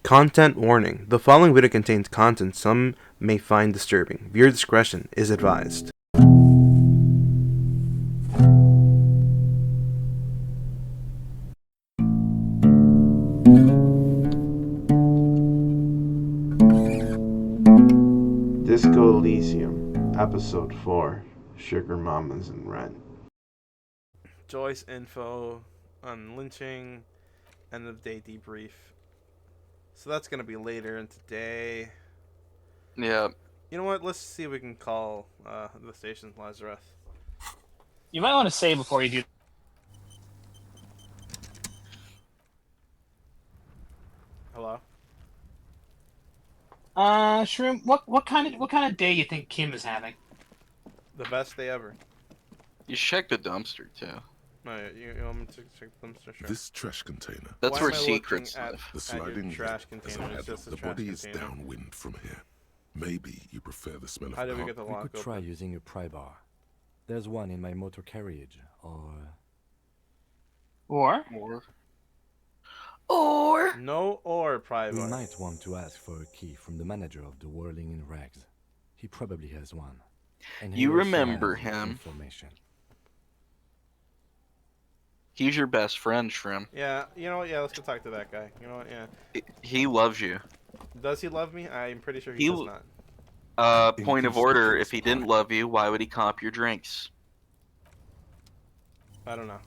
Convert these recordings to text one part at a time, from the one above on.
Content warning. The following video contains content some may find disturbing. Viewer discretion is advised. Disco Elysium, Episode 4, Sugar Mamas and Rent. Joyce info on lynching, end of day debrief. So that's going to be later in today. Yeah. You know what? Let's see if we can call the station Lazarus. You might want to say before you do. Hello? Shroom, what kind of day you think Kim is having? The best day ever. You should check the dumpster too. No, you want me to check the dumpster? Sure. This trash container. That's Why where am I secrets looking live. The sliding trash lid container has is a just a the trash body is container. downwind from here. Maybe you prefer the smell of How did we pop. get the We lock could open? try using a pry bar. There's one in my motor carriage, Or No or we private. might want to ask for a key from the manager of the Whirling in Rags. He probably has one. And he You also remember has him. Information. He's your best friend, Shrim. Yeah, you know what? Yeah, let's go talk to that guy. You know what? Yeah. He loves you. Does he love me? I'm pretty sure he He does l- not. Point of order, if he didn't love you, why would he comp your drinks? I don't know.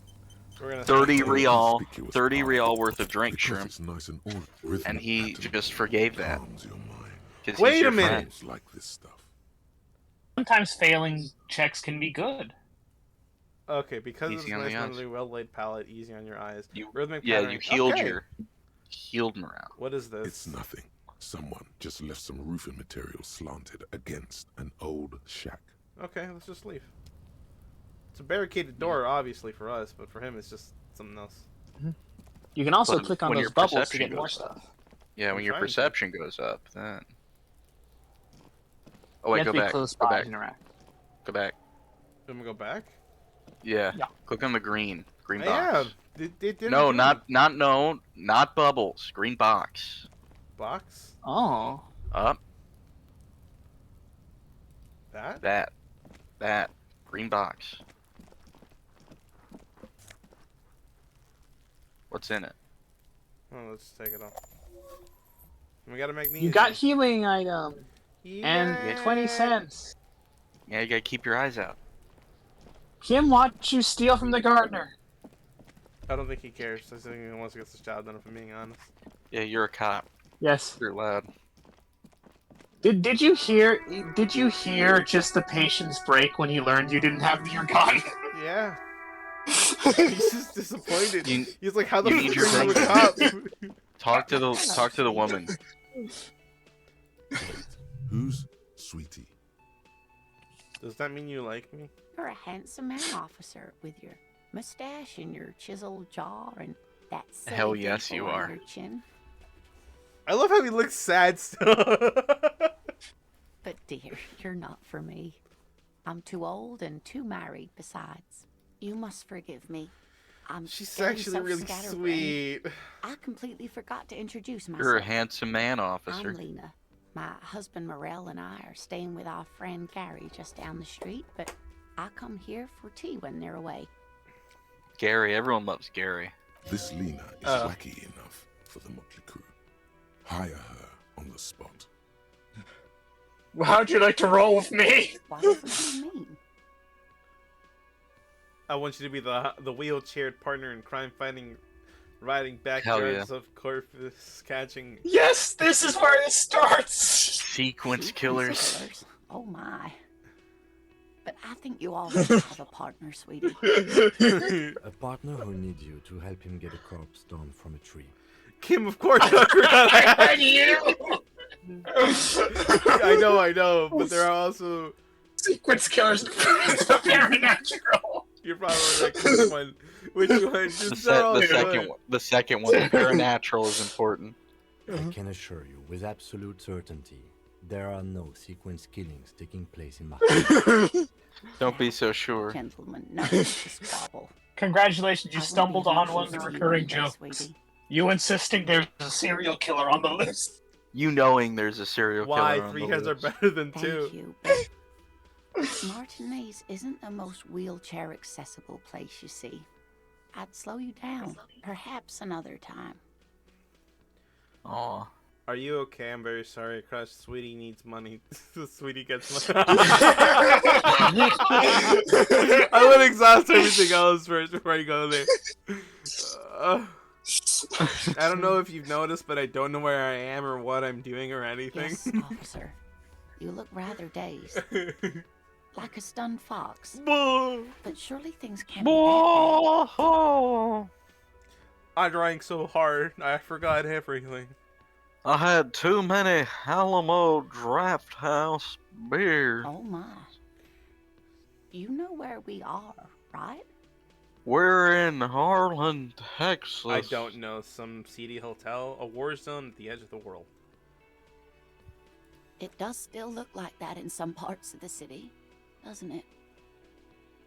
We're gonna 30 real, Conspicuous 30 part. real worth of drink, Because Shrim. it's nice and rhythmic And he pattern just forgave that. calms your mind. 'Cause Wait he's your a minute. friend. Girls like this stuff. sometimes failing checks can be good. Okay, because of Easy this on the nice, eyes. mentally well-laid palette, easy on your eyes. You- Rhythmic Yeah, pattern. you healed Okay. healed morale. What is this? It's nothing. Someone just left some roofing material slanted against an old shack. Okay, let's just leave. It's a barricaded door, obviously, for us, but for him, it's just something else. You can also But click on when those your bubbles to perception get more goes stuff. Yeah, when I'm your trying to. perception goes up, then. Oh You wait, have go to be back. close Go by back. to interact. Go back. Let me go back? Yeah. Yeah. Click on the green box. Yeah, they didn't No, do not bubbles. Green box. box. Oh. Up. That? That. Green box. What's in it? Oh, let's take it off. We got a magnesium. You got healing item and Yeah. 20 cents. Yeah, you gotta keep your eyes out. Kim watched you steal from the gardener. I don't think he cares. I think he wants to get the job done, if I'm being honest. Yeah, you're a cop. Yes. You're loud. Did you hear just the patience break when he learned you didn't have your gun? Yeah. He's just disappointed. You- He's like, how the you need your fuck are you a bacon. cop? Talk to the woman. Wait, who's Sweetie? Does that mean you like me? You're a handsome man, officer, with your mustache and your chiseled jaw and that silly Hell yes, dimple you on are. your chin. I love how he looks sad still. But dear, you're not for me. I'm too old and too married besides. You must forgive me. I'm She's getting actually so really scatterbrained. sweet. I completely forgot to introduce myself. You're a handsome man, I'm officer. Lena. My husband Morel and I are staying with our friend Gary just down the street, but I come here for tea when they're away. Gary, everyone loves Gary. This Lena is wacky enough for the motley crew. Hire her on the spot. How'd you like to roll with me? Whatever you mean. I want you to be the wheelchaired partner in crime fighting, riding Hell backyards of corpus catching. Yes, this is where it starts. Sequence killers. Oh my. But I think you always have a partner, sweetie. A partner who needs you to help him get a corpse down from a tree. Kim, of course, I forgot. I had you. I know, but there are also. Sequence killers. Very natural. You're probably like, which one? Which one? Just they're all The second good. one. The second one. The paranatural is important. I can assure you with absolute certainty, there are no sequence killings taking place in my Don't be so sure. Gentlemen, nothing to squabble. Congratulations, you I won't stumbled be on here one of the for tea recurring Monday, jokes. sweetie. You insisting there's a serial killer on the list? You knowing there's a serial Why? killer on 3 the heads are list. better than Thank 2. you, but Martinez isn't the most wheelchair accessible place, you see. I'd slow you down, perhaps another time. Aw. Are you okay? I'm very sorry, Crush. Sweetie needs money. Sweetie gets money. I would exhaust everything else first before I go there. I don't know if you've noticed, but I don't know where I am or what I'm doing or anything. Yes, officer. You look rather dazed, like a stunned fox. But surely things can't be that bad. I drank so hard, I forgot everything. I had too many Alamo Draft House beer. Oh my. You know where we are, right? We're in Harlan, Texas. I don't know, some seedy hotel, a war zone at the edge of the world. It does still look like that in some parts of the city, doesn't it?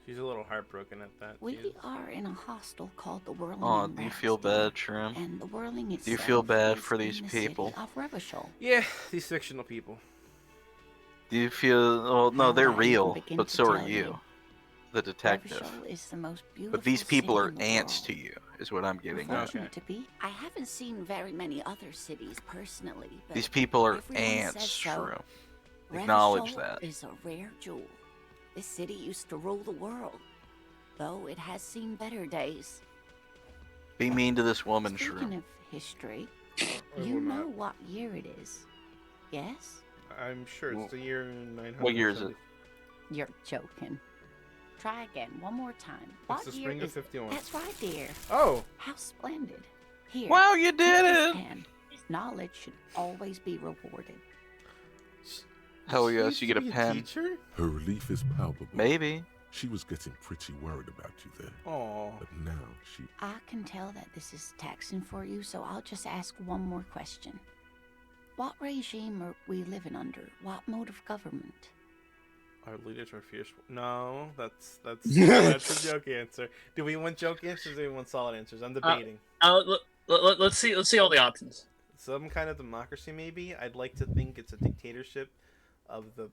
She's a little heartbroken at that. We Jesus. are in a hostel called the Whirling. Oh, and do you Rat's feel Den, bad, Shrimp? And the Whirling itself Do you feel bad is for in these the city people? of Revachol. Yeah, these fictional people. Do you feel... Well, no, How they're I even real, begin but to so are tell you, the detective. Revachol is the most beautiful But these people city are in the ants world. to you, is what I'm getting at. Fortunate to be. I haven't seen very many other cities personally, but These people are everyone ants, says so. Shrimp. Acknowledge Revachol that. is a rare jewel. This city used to rule the world, though it has seen better days. Be mean to this woman, Speaking Shrimp. of history, I you will know not. what year it is, yes? I'm sure it's the year 900. What year is it? You're joking. Try again, one more time. It's What the year spring of is... 51. That's right, dear. Oh! How splendid. Here. Wow, you did take this it! pen. Knowledge should always be rewarded. Hell She yes, used you to get a be pen. teacher? Her relief is palpable. Maybe. She was getting pretty worried about you there. Aw. But now she... I can tell that this is taxing for you, so I'll just ask one more question. What regime are we living under? What mode of government? Our leaders are fierce. No, that's that's a joke answer. Do we want joke answers or do we want solid answers? I'm debating. Let's see all the options. Some kind of democracy, maybe. I'd like to think it's a dictatorship of the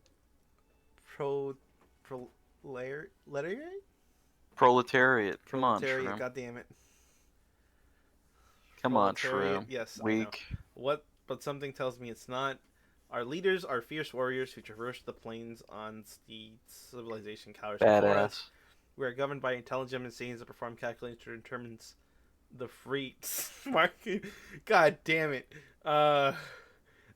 Proletariat. Come on, proletariat. Shrimp. God damn it. Come on, Proletariat, Shrimp. yes, I know. Weak. What? But something tells me it's not. Our leaders are fierce warriors who traverse the plains on the civilization cowers before us. Badass. We are governed by intelligent machines that perform calculations to determine the free market. God damn it.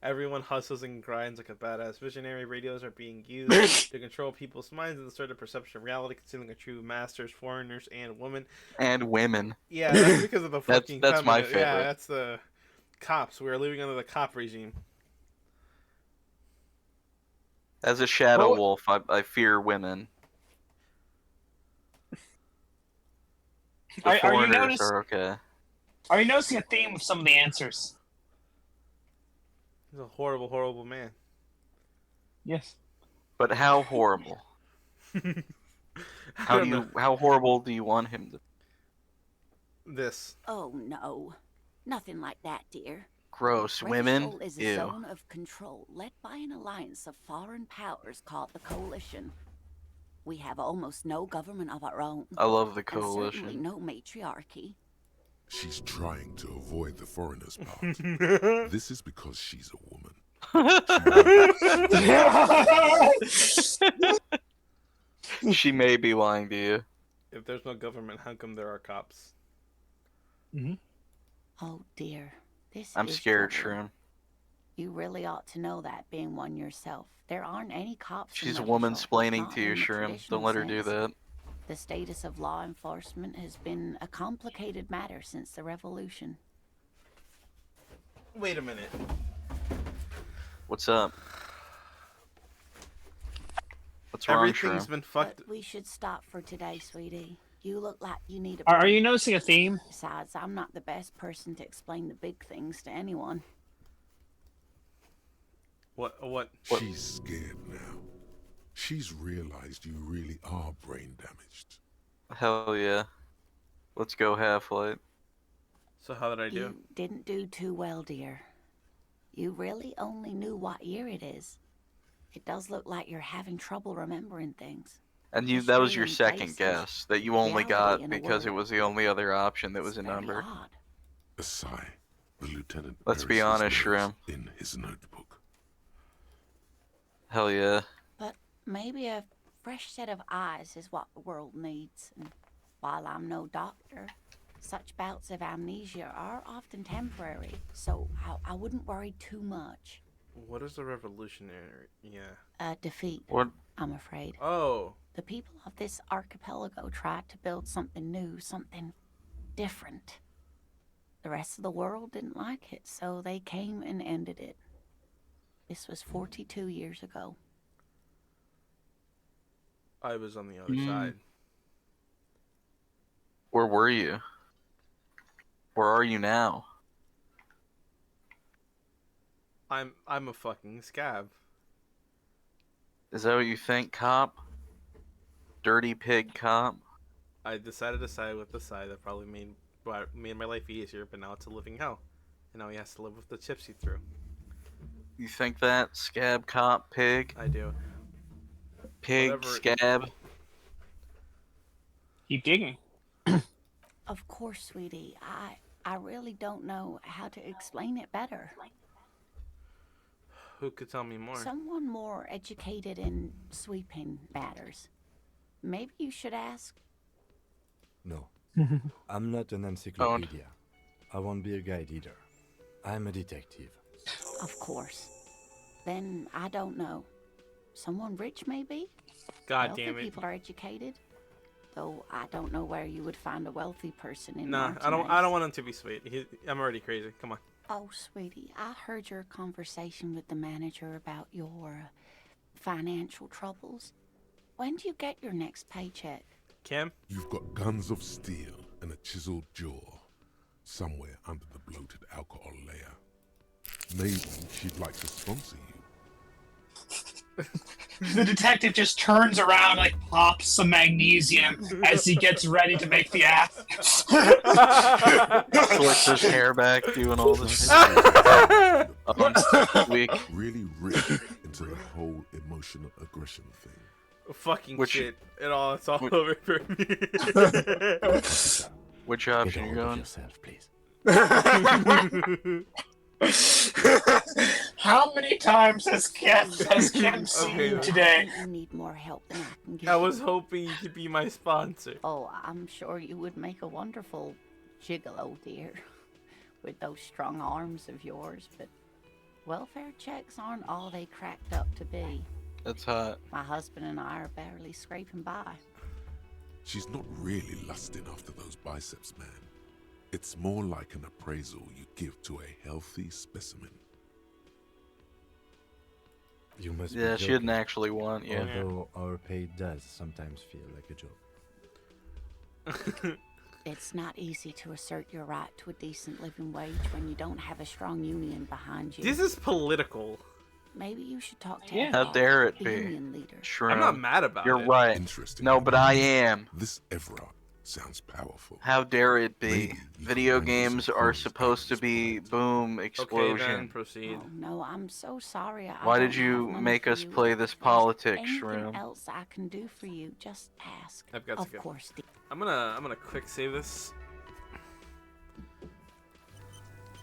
Everyone hustles and grinds like a badass visionary. Radios are being used to control people's minds and distort the perception of reality, concealing a true masters, foreigners, and women. And women. Yeah, that's because of the fucking That's my feminine- Yeah, favorite. that's the cops. We are living under the cop regime. As a shadow Well, wolf, I fear women. The Are you foreigners are okay. Are you noticing a theme of some of the answers? He's a horrible, horrible man. Yes. But how horrible? I How don't do you? know. How horrible do you want him to? This. Oh no. Nothing like that, dear. Gross. Women. Revachol is a Ew. zone of control led by an alliance of foreign powers called the Coalition. We have almost no government of our own. I love the And certainly coalition. no matriarchy. She's trying to avoid the foreigners part. This is because she's a woman. She may be lying to you. If there's no government, how come there are cops? Oh dear. This I'm is scared, trouble. Shroom. You really ought to know that, being one yourself. There aren't any cops. She's in woman Revachol, splaining not to you, in the Shroom. traditional Don't let her do sense. that. The status of law enforcement has been a complicated matter since the revolution. Wait a minute. What's up? What's wrong, Everything's Shroom? been fucked. But we should stop for today, sweetie. You look like you need a Are break. you noticing a theme? Besides, I'm not the best person to explain the big things to anyone. What? She's scared now. She's realized you really are brain damaged. Hell yeah. Let's go Half-Light. So how did I do? You didn't do too well, dear. You really only knew what year it is. It does look like you're having trouble remembering things. And that was History your and second places, guess that you only reality got in a because it word. was the only other option that was It's a very number. odd. A sigh. The lieutenant Let's be buries his honest, nose Shrim. in his notebook. Hell yeah. But maybe a fresh set of eyes is what the world needs. And while I'm no doctor, such bouts of amnesia are often temporary, so I wouldn't worry too much. What is the revolutionary? Yeah. Defeat, What? I'm afraid. Oh. The people of this archipelago tried to build something new, something different. The rest of the world didn't like it, so they came and ended it. This was 42 years ago. I was on the other side. Where were you? Where are you now? I'm a fucking scab. Is that what you think, cop? Dirty pig cop? I decided to side with the side that probably made my life easier, but now it's a living hell. And now he has to live with the chips he threw. You think that, scab cop pig? I do. Pig, Whatever. scab? Keep digging. Of course, sweetie. I really don't know how to explain it better. Who could tell me more? Someone more educated in sweeping matters. Maybe you should ask. No. I'm not an encyclopedia. I won't be a guide either. I'm a detective. Of course. Then I don't know. Someone rich, maybe? God Wealthy damn it. people are educated. Though I don't know where you would find a wealthy person in Nah, I don't want him to be sweet. I'm already crazy. Come on. Oh, sweetie, I heard your conversation with the manager about your financial troubles. When do you get your next paycheck? Kim? You've got guns of steel and a chiseled jaw somewhere under the bloated alcohol layer. Maybe she'd like to sponsor you. The detective just turns around, like pops some magnesium as he gets ready to make the ass. Flicks his hair back, doing all this week. Really rip into the whole emotional aggression thing. Fucking shit. It's all over for me. Which Get option a you hold of going? yourself, please. How many times has Kim seen you Okay. today? I think you need more help than I can give I you. was hoping you could be my sponsor. Oh, I'm sure you would make a wonderful gigolo, dear, with those strong arms of yours, but welfare checks aren't all they cracked up to be. That's hot. My husband and I are barely scraping by. She's not really lusting after those biceps, man. It's more like an appraisal you give to a healthy specimen. You must be Yeah, she joking. didn't actually want you. Although our pay does sometimes feel like a joke. It's not easy to assert your right to a decent living wage when you don't have a strong union behind you. This is political. Maybe you should talk to Yeah. How Evra, dare it the be? union leader. Shroom. I'm not mad about You're it. right. Interesting. No, but I am. This Evra sounds powerful. How dare it be? Maybe you Video can manage games some are clothes supposed to out of be this boom, Okay, then explosion. proceed. Oh, no, I'm so sorry. I Why don't did you have money make for us you. play this If there's politics, anything Shroom? else I can do for you, just ask. I've got to Of go. course, dear. I'm gonna quick save this.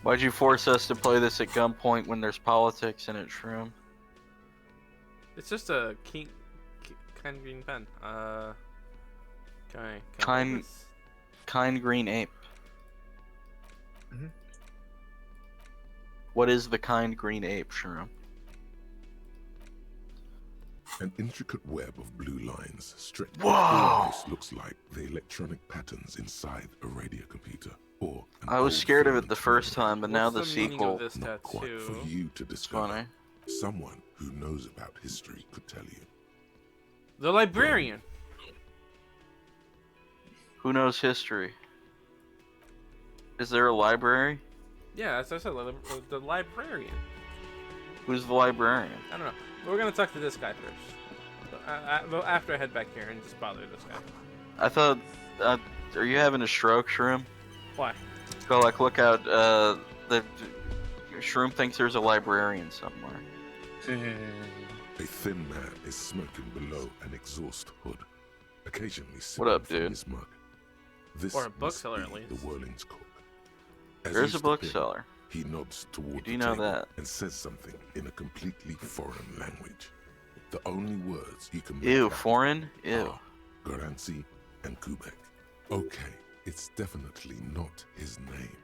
Why'd you force us to play this at gunpoint when there's politics in it, Shroom? It's just a kind green pen. Okay. Kind- Kind green ape. Mhm. What is the kind green ape, Shroom? An intricate web of blue lines stretched Whoa! almost looks like the electronic patterns inside a radio computer. Or an I was old scared of it failing the first photograph. time, but now the What's the meaning sequel. of this Not quite for tattoo? you to It's discover. funny. Someone who knows about history could tell you. The librarian. Who knows history? Is there a library? Yeah, as I said, the librarian. Who's the librarian? I don't know. We're gonna talk to this guy first. After I head back here and just bother this guy. I thought. Are you having a stroke, Shroom? Why? Go like look out. The Shroom thinks there's a librarian somewhere. A thin man is smoking below an exhaust hood, occasionally What sipping up, from dude? his mug. This Or a must bookseller, be at least. the Whirling's cook. As There's you a step in, bookseller. he nods toward Do the you know table that? and says something in a completely foreign language. The only words you can make Ew, out foreign? Ew. are Garancy and Kubek. Okay, it's definitely not his name.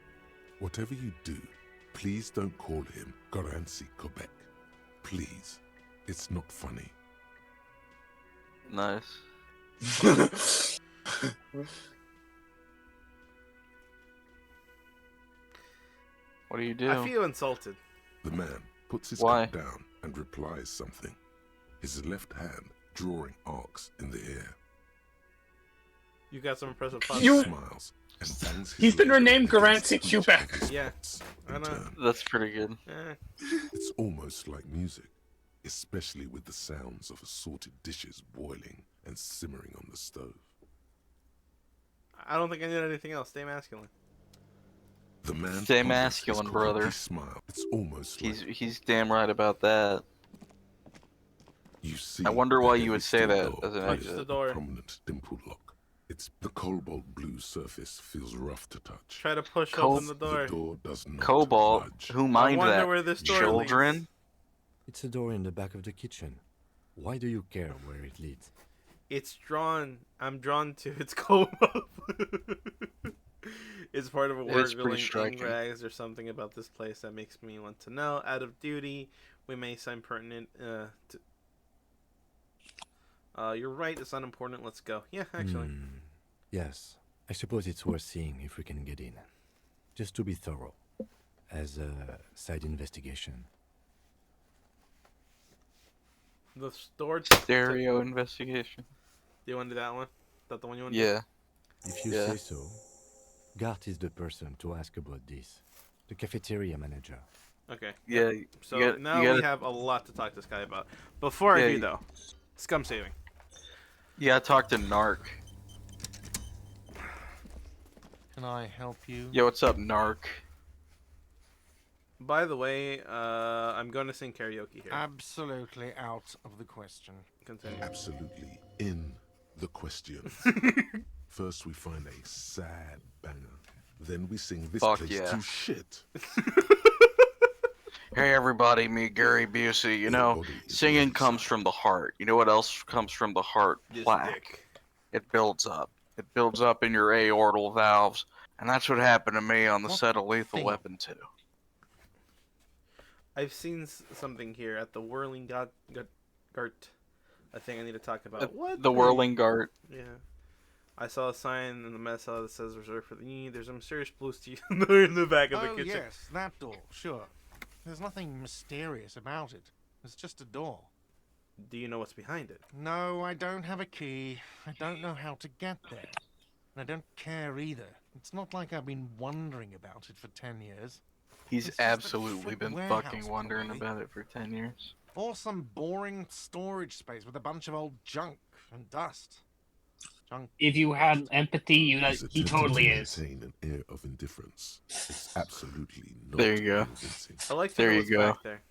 Whatever you do, please don't call him Garancy Kubek. Please. It's not funny. Nice. What do you do? I feel insulted. The man puts his Why? cup down and replies something, his left hand drawing arcs in the air. You got some impressive You- puns. He there. smiles and bangs his He's been leg renamed against Garancy each of Kubek. his Yeah, pots I in know. turn. That's pretty good. Eh, It's almost like music, especially with the sounds of assorted dishes boiling and simmering on the stove. I don't think I need anything else. Stay masculine. The man Stay ponders his masculine, cooking. brother. He smiles. It's almost like He's damn right about that. you see. I wonder the why you heavy would say steel that door as an with exit. a The door. prominent dimple lock. It's the cobalt blue surface feels rough to touch. Try to push Col- open the door. The door does not Cobalt. budge. Who I mind wonder that? where this door Children? leads. It's a door in the back of the kitchen. Why do you care where it leads? It's drawn. I'm drawn to its cobalt. It's part of a It is pretty word striking. rags. There's something about this place that makes me want to know. Out of duty, we may sign pertinent. You're right. It's not important. Let's go. Yeah, actually. Yes, I suppose it's worth seeing if we can get in. Just to be thorough, as a side investigation. The store. Stereo investigation. Do you want to do that one? Is that the one you want to Yeah. If you Yeah. say so. Gart is the person to ask about this. The cafeteria manager. do? Okay. Yeah. So you now gotta, we have a lot to talk to this guy about. Before I Yeah, do, you- though, scum saving. You gotta talk to Narc. Can I help you? Yo, what's up, Narc? By the way, I'm going to sing karaoke here. Absolutely out of the question. Continue. Absolutely in the question. First we find a sad banger. Then we sing this Fuck place yeah. to shit. Hey everybody, me Gary Busey. You know, Your body is singing really comes sad. from the heart. You know what else comes from the heart? This Plaque. dick. It builds up. It builds up in your aortal valves, and that's what happened to me on the What set of Lethal thing? Weapon 2. I've seen something here at the Whirling Gart. I think I need to talk about. The Whirling Gart. Yeah. I saw a sign in the mess hall that says reserved for the. There's a mysterious blue steel in the back of the Oh, kitchen. yes, that door, sure. There's nothing mysterious about it. It's just a door. Do you know what's behind it? No, I don't have a key. I don't know how to get there. And I don't care either. It's not like I've been wondering about it for 10 years. He's It's just a absolutely frick been warehouse, fucking wondering probably. about it for 10 years. Or some boring storage space with a bunch of old junk and dust. Junk. If you had empathy, He's he attempting totally to is. maintain an air of indifference. It's absolutely not There you go. convincing. I like to There know you what's go. back there.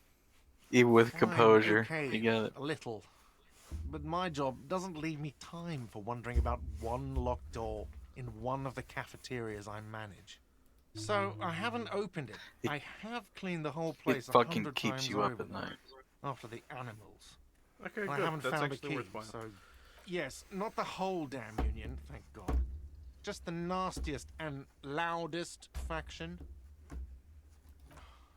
Even with Fine, composure. okay, You got it. a little. But my job doesn't leave me time for wondering about one locked door in one of the cafeterias I manage. So I haven't opened it. It- I have cleaned the whole place It fucking 100 keeps times you up over, at night. after the animals. Okay, And I good. haven't That's found a actually key. worthwhile. So yes, not the whole damn union, thank God. Just the nastiest and loudest faction.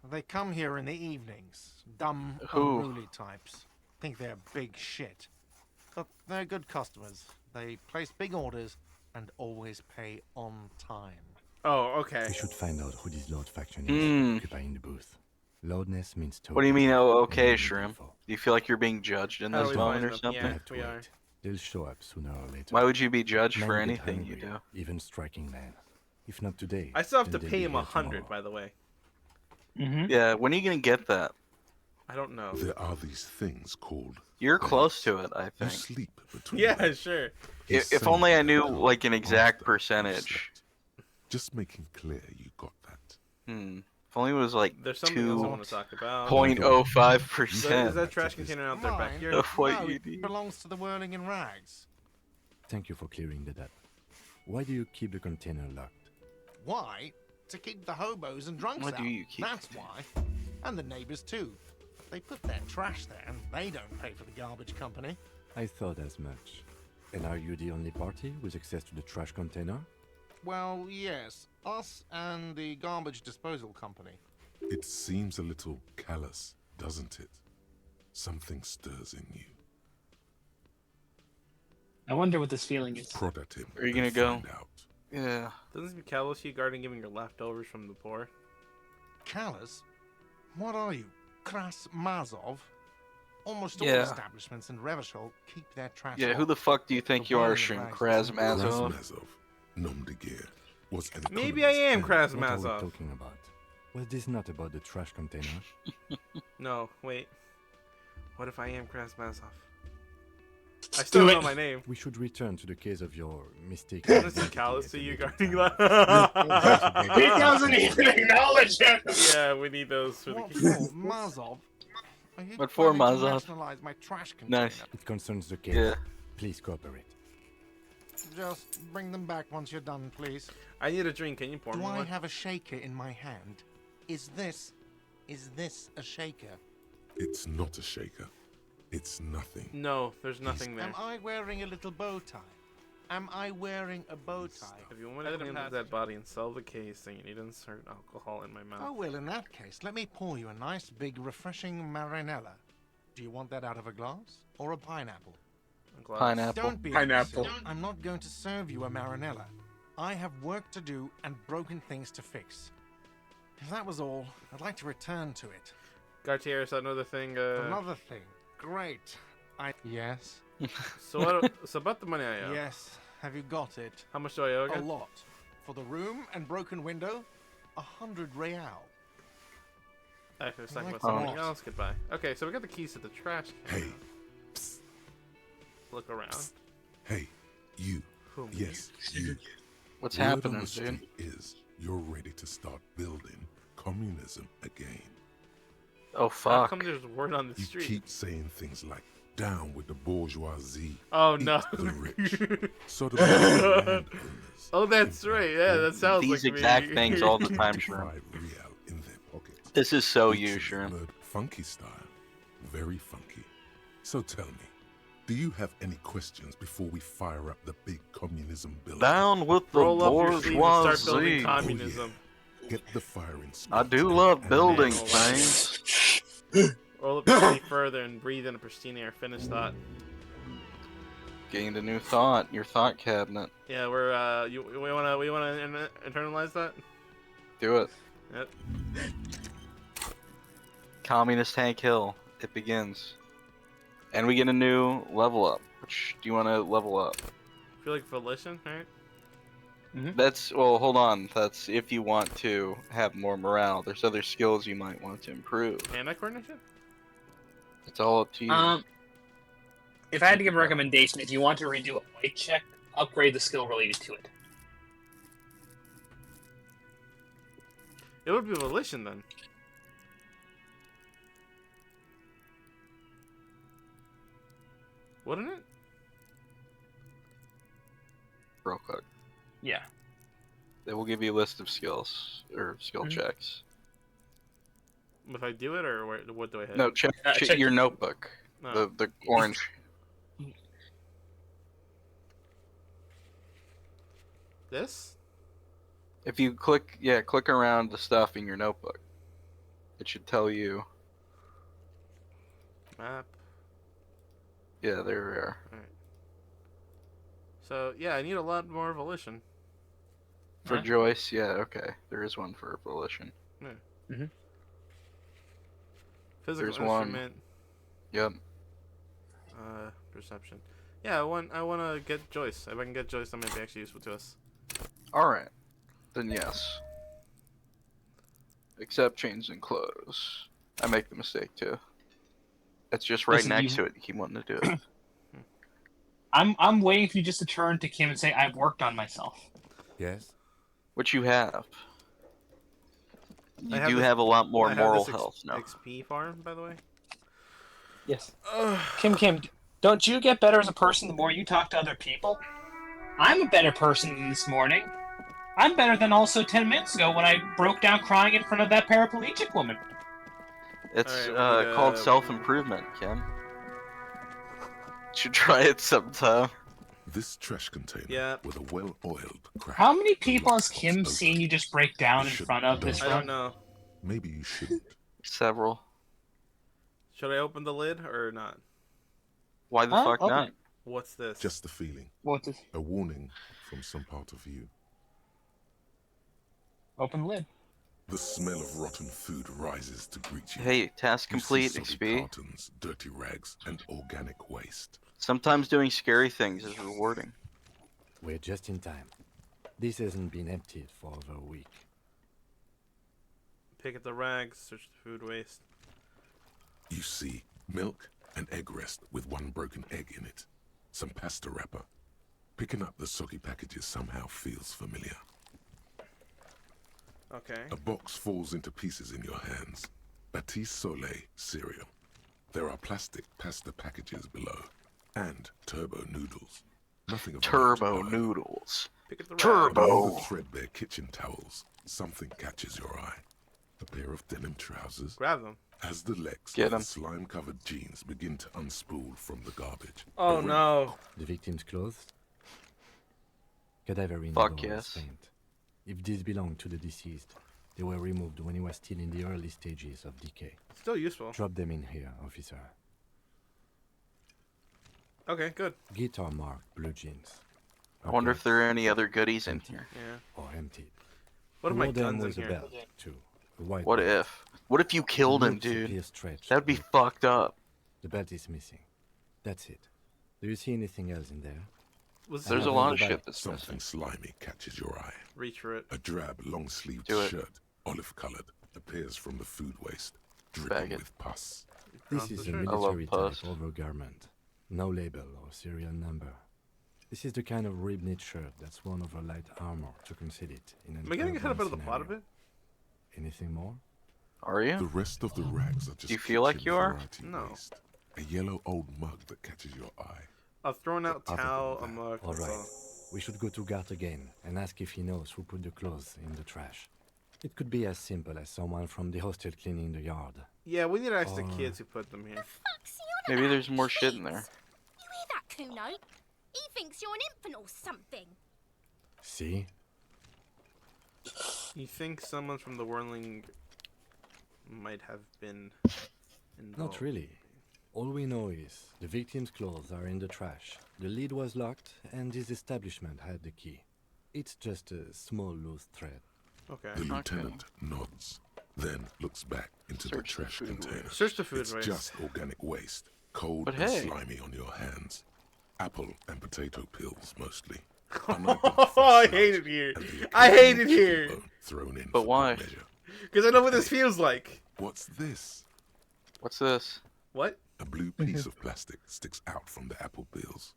They come here in the evenings. Dumb, Who? unruly types. Think they're big shit. But they're good customers. They place big orders and always pay on time. Oh, okay. We should find out who this loud faction Hmm. is occupying the booth. Loudness means total. What do you mean, oh, okay, We need Shroom? info. Do you feel like you're being judged in How do this we moment find or them? something? Yeah, Have to we are. wait. They'll show up sooner or later. Why would you be judged Men for get anything you hungry, do? even striking men. If not today, I still have to then they'll pay be him here 100, tomorrow. by the way. Mm-hmm. Yeah, when are you gonna get that? I don't know. There are these things called You're beds. close to it, I You think. sleep between Yeah, legs. sure. He's If saying only I that knew, come like, an exact after you percentage. slept. Just making clear you got that. If only it was like There's something else I want to talk about. 2.05%. Is that trash container out there back Mine? here? Of what No, you it need. belongs to the Whirling in Rags. Thank you for clearing that up. Why do you keep the container locked? Why? To keep the hobos and drunks Why out. do you keep That's why. And the neighbors too. They put their trash there and they don't pay for the garbage company. I thought as much. And are you the only party with access to the trash container? Well, yes. Us and the garbage disposal company. It seems a little callous, doesn't it? Something stirs in you. I wonder what this feeling is. Prod at him. Are you gonna and go? find out. Yeah. Doesn't it be callous you guarding giving your leftovers from the poor? Callous? What are you? Kras Mazov? Almost all Yeah. establishments in Revachol keep their trash Yeah, off. who the fuck do you think The you are, Whirling in Rags doesn't. Krasmazov? Razmazov, nom de guerre, was an Maybe I am economist and What are we Krasmazov. talking about? Was this not about the trash container? No, wait. What if I am Krasmazov? I still Do know it. my name. We should return to the case of your mistake. Isn't it callous to you guarding He that? doesn't even acknowledge it. Yeah, we need those for the What keys. for, Mazov? Are you What for, planning to Mazov? nationalize my trash container? Nice. It concerns the case. Yeah. Please cooperate. Just bring them back once you're done, please. I need a drink. Can you pour Do me I one? have a shaker in my hand? Is this a shaker? It's not a shaker. It's nothing. No, there's nothing there. Am I wearing a little bow tie? Am I wearing a bow tie? If you want me to clean up that body and sell the case, then you need to insert alcohol in my Oh, mouth. well, in that case, let me pour you a nice, big, refreshing marinella. Do you want that out of a glass or a pineapple? A glass. Pineapple. Don't be Pineapple. upset. I'm not going to serve you a marinella. I have work to do and broken things to fix. If that was all, I'd like to return to it. Gartier, is that another thing? Another thing. Great. Yes. So what? So about the money I owe. Yes. Have you got it? How much do I owe A again? lot. For the room and broken window, 100 real. Actually, let's talk about Like something what? else. Goodbye. Okay, so we got the keys to the trash can. Hey, Look around. hey, you. Whom? Yes, you. What's Word on happening, the dude? street is you're ready to start building communism again. Oh, How fuck. come there's word on the You street? keep saying things like "down with the bourgeoisie," Oh "eat no. the rich," sort of landowners. Oh, that's right. Yeah, that sounds These like exact me. things all the time, 55 Sherm. real in their pockets. This is so you, Literally Sherm. word funky style, very funky. So tell me, do you have any questions before we fire up the big communism building? Down with the Roll up your sleeve and start building bourgeoisie. communism. Get the firing I squad do together love and building let's- things. Roll up your sleeve further and breathe in a pristine air. Finish thought. Gained a new thought. Your thought cabinet. Yeah, we're we wanna internalize that. Do it. Yep. Communist Tank Hill. It begins. And we get a new level up. Which do you want to level up? I feel like volition, right? That's, well, hold on. That's if you want to have more morale. There's other skills you might want to improve. Hand-eye coordination. It's all up to you. If I had to give a recommendation, if you want to redo a white check, upgrade the skill related to it. It would be volition then. Wouldn't it? Real quick. Yeah. They will give you a list of skills or skill checks. If I do it, or what do I hit? No, check check your notebook. No. The orange. This? If you click around the stuff in your notebook, it should tell you. Map. Yeah, there we are. So yeah, I need a lot more volition. For Joyce, yeah, okay. There is one for volition. Physical There's one. instrument. Yep. Perception. Yeah, I want to get Joyce. If I can get Joyce, that might be actually useful to us. Alright. Then yes. Except chains and clothes. I make the mistake too. It's just right Listen, next you- to it. You keep wanting to do it. I'm waiting for you just to turn to Kim and say, I've worked on myself. Yes? What you have? You I have do this- have a lot more I have moral this health now. XP farm, by the way. Yes. Kim, don't you get better as a person the more you talk to other people? I'm a better person than this morning. I'm better than also 10 minutes ago when I broke down crying in front of that paraplegic woman. It's Alright, we need, called self-improvement, Kim. Should try it sometime. This trash container Yeah. with a well-oiled crack. How many the people lock has pops Kim open. seen you just break down in front of this I room? don't know. Maybe you shouldn't. Several. Should I open the lid or not? Why the fuck Open not? it. What's this? Just the feeling. What's this? A warning from some part of you. Open the lid. The smell of rotten food rises to greet you. Hey, task You see complete, soggy XP. cartons, dirty rags, and organic waste. Sometimes doing scary things is rewarding. We're just in time. This hasn't been emptied for over a week. Pick at the rags, search the food waste. You see milk and egg rest with one broken egg in it. Some pasta wrapper. Picking up the soggy packages somehow feels familiar. Okay. A box falls into pieces in your hands. Batiste Soleil cereal. There are plastic pasta packages below. And turbo noodles. Nothing of Turbo note, noodles. Pick at the Turbo. rags. Among the threadbare kitchen towels, something catches your eye. A pair of denim trousers. Grab them. As the legs Get of the 'em. slime-covered jeans begin to unspool from the garbage. Oh the rim no. The victim's clothes? Cadaver in Fuck the door yes. was faint. If these belong to the deceased, they were removed when he was still in the early stages of decay. Still useful. Drop them in here, officer. Okay, good. Guitar marked blue jeans. I wonder if there are any other goodies in here. Yeah. Or emptied. What are my Below them guns in was a here? belt, too. A white What belt. if? What if you killed The him, loops dude? appear stretched, That'd be but fucked up. the belt is missing. That's it. Do you see anything else in there? Was There's a Another lot in of the shit back. that's Something missing. slimy catches your eye. reach for it. A drab, long-sleeved Do it. shirt, olive-colored, appears from the food waste, Bag dripping it. with pus. This Across is the a shirt. I love military pus. type overgarment. No label or serial number. This is the kind of rib-knit shirt that's worn over light armor to conceal it in an Am I getting ahead urban of the plot a scenario. bit? Anything more? Are you? The rest of the rags are just you feel like kitchen you are? variety No. waste. A yellow old mug that catches your eye. A thrown out Other than towel, a that- mug. All that's right. all. We should go to Gart again and ask if he knows who put the clothes in the trash. It could be as simple as someone from the hostel cleaning the yard. Yeah, we need to ask the Or- kids who put them here. Fuck's he on Maybe about, there's more shit in there. kids? You hear that, Kuno? He thinks you're an infant or something. See? You think someone from the Whirling might have been involved? Not really. All we know is the victim's clothes are in the trash. The lid was locked and his establishment had the key. It's just a small loose thread. Okay. The lieutenant nods, then looks back into the Search the trash food container. waste. Search the food It's waste. just organic waste, cold But and hey. slimy on your hands. Apple and potato peels mostly. Oh, I hate it here. I hate it here. Thrown in But for why? good measure. Because I know what this feels like. What's this? What's this? What? A blue piece of plastic sticks out from the apple peels.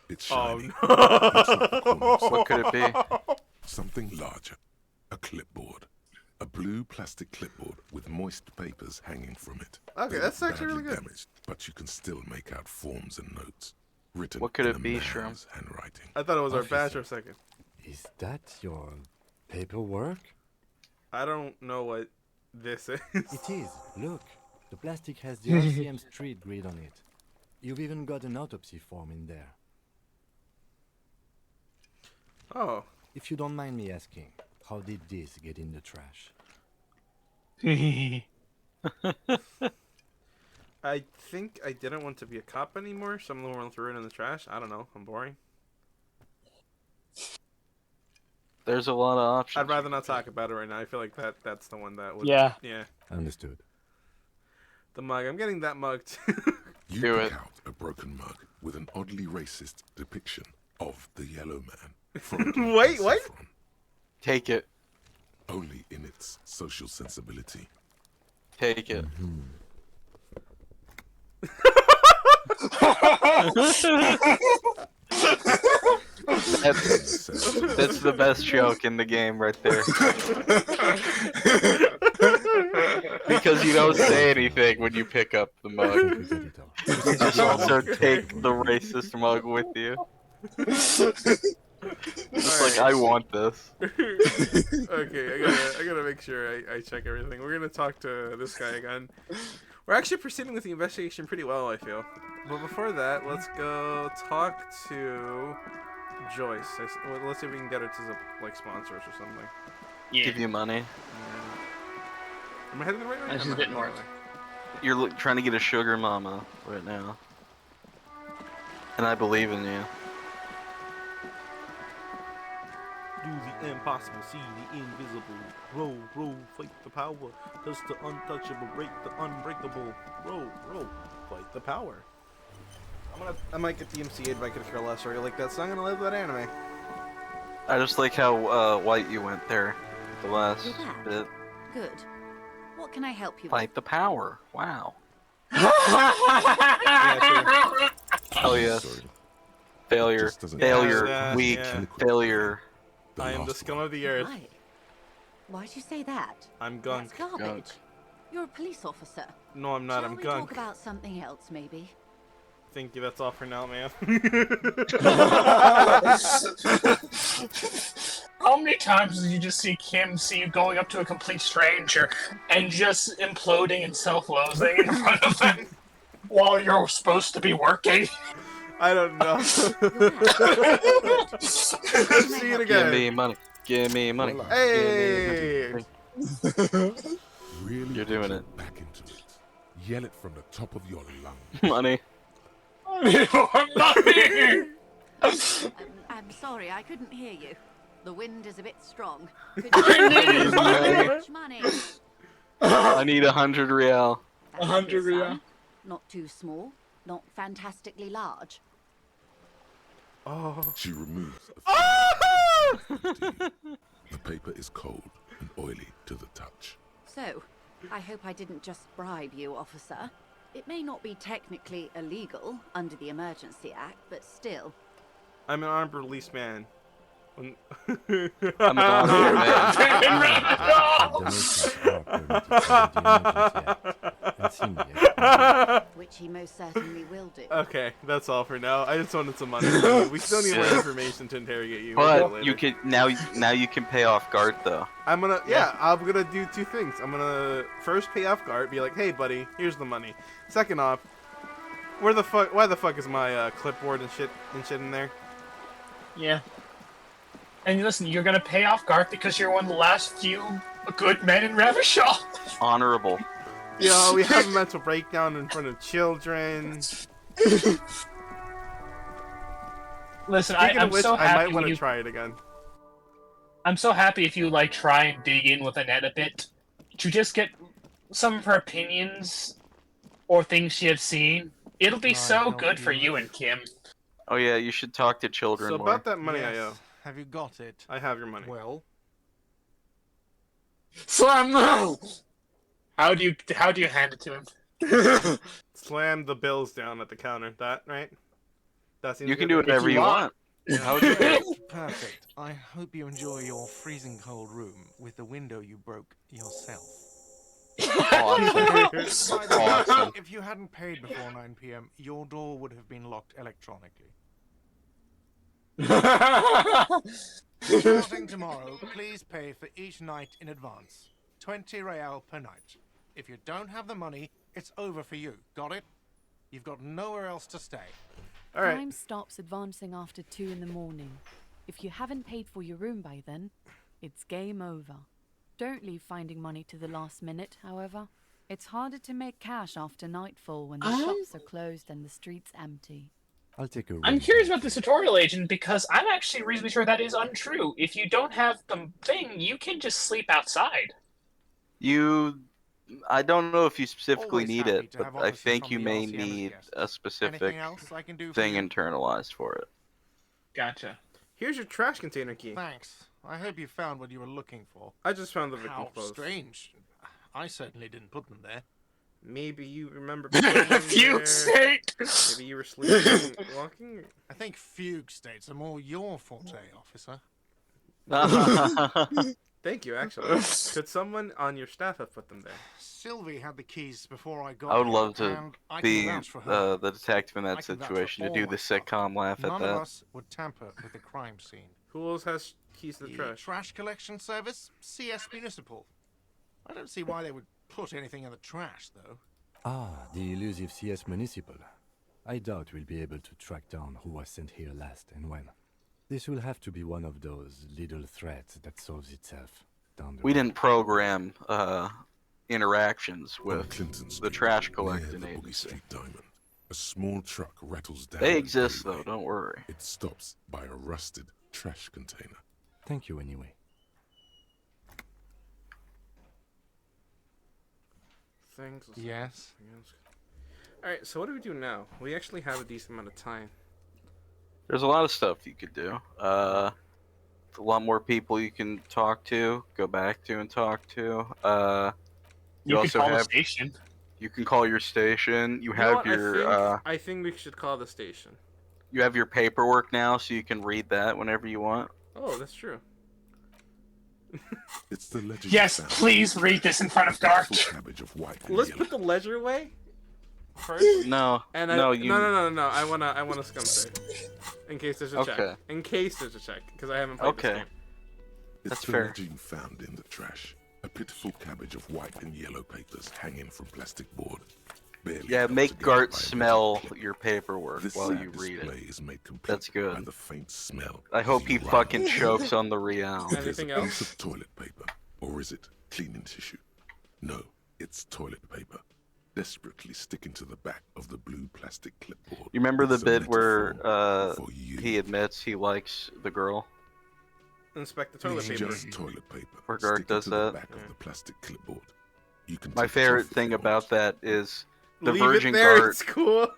It's Oh shiny. no. Looks like the corner of What could it be? something larger. A clipboard. A blue plastic clipboard with moist papers hanging from it. Okay, They that's look actually badly really good. damaged, but you can still make out forms and notes. Written What could in it a be, man's Shroom? handwriting. I thought it was our Officer. badge for a second. Is that your paperwork? I don't know what this is. It is. Look. The plastic has the RCM street grid on it. You've even got an autopsy form in there. Oh. If you don't mind me asking, how did this get in the trash? I think I didn't want to be a cop anymore. Someone threw it in the trash. I don't know. I'm boring. There's a lot of options. I'd rather not talk about it right now. I feel like that's the one that would. Yeah. Yeah. Understood. The mug. I'm getting that mug too. You Do pick it. out a broken mug with an oddly racist depiction of the yellow man. fronted Wait, by what? saffron, Take it. only in its social sensibility. Take it. That's the best joke in the game right there. Because you don't say anything when you pick up the mug. You just also take the racist mug with you. It's like, I want this. Okay, I gotta make sure I check everything. We're gonna talk to this guy again. We're actually proceeding with the investigation pretty well, I feel. But before that, let's go talk to Joyce. Let's see if we can get her to like sponsor us or something. Yeah. Give you money. Am I heading the right way? She's a bit north. You're trying to get a sugar mama right now. And I believe in you. Do the impossible, see the invisible. Roll, roll, fight the power. Touch the untouchable, break the unbreakable. Roll, roll, fight the power. I might get DMCA'd if I could care less or like that, so I'm gonna live that anime. I just like how white you went there. The last bit. Good. What can I help you with? Fight the power. Wow. Yeah, sure. Oh yes. Failure. Failure. Yeah, Weak. yeah. Failure. I am the scum of the earth. Why? Why'd you say that? I'm gunk. That's garbage. Gunk. You're a police officer. No, I'm not. Shall I'm we gunk. talk about something else, maybe? Thank you. That's all for now, man. How many times did you just see Kim see you going up to a complete stranger and just imploding in self-loathing in front of them while you're supposed to be working? I don't know. See you Give again. me money. Give me money. Hey! Really You're doing put it. Back into it. Yell it from the top of your lungs. Money. I'm sorry, I couldn't hear you. The wind is a bit strong. Could I you money. much money? I need 100 real. That's 100 a real. sum. Not too small, not fantastically large. Oh. She removes a The paper is cold and oily to the touch. So, I hope I didn't just bribe you, officer. It may not be technically illegal under the Emergency Act, but still. I'm an armed release man. I'm an honorable man. Which he most certainly will do. Okay, that's all for now. I just wanted some money. We still need more Yeah. information to interrogate you. We'll do it But later. you can now you can pay off guard though. I'm gonna do two things. I'm gonna first pay off guard, be like, hey buddy, here's the money. Second off, why the fuck is my clipboard and shit in there? Yeah. And listen, you're gonna pay off Garth because you're one of the last few good men in Ravishaw. Honorable. Yo, we have a mental breakdown in front of children. Listen, Speaking I'm of which, so I happy might when want to you. try it again. I'm so happy if you like try and dig in with Annette a bit to just get some of her opinions or things she has seen. It'll be so good for you and Kim. Oh yeah, you should talk to children So more. about that money I owe. Have you got it? I have your money. Well, Slam no! How do you hand it to him? Slam the bills down at the counter. That right? That seems You can good, do right? whatever you want. How would you do it? perfect. I hope you enjoy your freezing cold room with the window you broke yourself. Awesome. By the way, Awesome. if you hadn't paid before 9 p.m., your door would have been locked electronically. Starting tomorrow, please pay for each night in advance. 20 real per night. If you don't have the money, it's over for you. Got it? You've got nowhere else to stay. All right. Time stops advancing after 2 in the morning. If you haven't paid for your room by then, it's game over. Don't leave finding money to the last minute, however. It's harder to make cash after nightfall when the shops are closed and the streets empty. I'll take a I'm room. curious about the tutorial agent because I'm actually reasonably sure that is untrue. If you don't have the thing, you can just sleep outside. I don't know if you specifically Always need happy it, to but have I officers think from you the may LCM as need guests. a specific Anything else I can do for thing you? internalized for it. Gotcha. Here's your trash container key. Thanks. I hope you found what you were looking for. I just found the victim How clothes. strange. I certainly didn't put them there. Maybe you remember. Fugue state. Maybe you were sleeping, walking. I think fugue states are more your forte, officer. Thank you. Actually, could someone on your staff have put them there? Sylvie had the keys before I got I would here, love to and I can be vouch for her. the detective in I that can vouch for situation to all do my the staff. sitcom laugh at None that. of us would tamper with the crime scene. Who else has keys to the trash? Trash collection service, CS Municipal. I don't see why they would put anything in the trash, though. Ah, the elusive CS Municipal. I doubt we'll be able to track down who was sent here last and when. This will have to be one of those little threats that solves itself down the We road. didn't program interactions with Clinton the Street, trash near collecting the Boogie agency. Street Diamond. A small truck rattles down. They the exist though, alleyway. don't worry. It stops by a rusted trash container. Thank you anyway. Things. Yes. All right. So what do we do now? We actually have a decent amount of time. There's a lot of stuff you could do. A lot more people you can talk to, go back to and talk to. You can also call the have station. you can call your station. You You know have what? your I think we should call the station. you have your paperwork now, so you can read that whenever you want. Oh, that's true. It's the ledger. Yes, please read this in front of Dart. Cabbage of white and Let's yellow. put the ledger away first. No, And no, no. I wanna scum save in case there's a check. Okay. In case there's a check, because I haven't played this Okay. game. It's That's the fair. ledger you found in the trash. A pitiful cabbage of white and yellow papers hanging from plastic board. Barely Yeah, held make together Gart by a smell metal clip. your paperwork This while sad you read display it. is made complete That's good. by the faint smell. I hope of he urine. fucking chokes on the Real. If there's a Anything piece else? of toilet paper, or is it cleaning tissue? No, it's toilet paper. Desperately sticking to the back of the blue plastic clipboard. You remember the It's a bit where metaphor for you. he admits he likes the girl? Inspect the toilet It's paper. just toilet paper. Where Gart sticking does to that. the back of the plastic clipboard. You can My take it favorite off if thing you about want. that is the Leave Virgin it there. Gart. It's cool.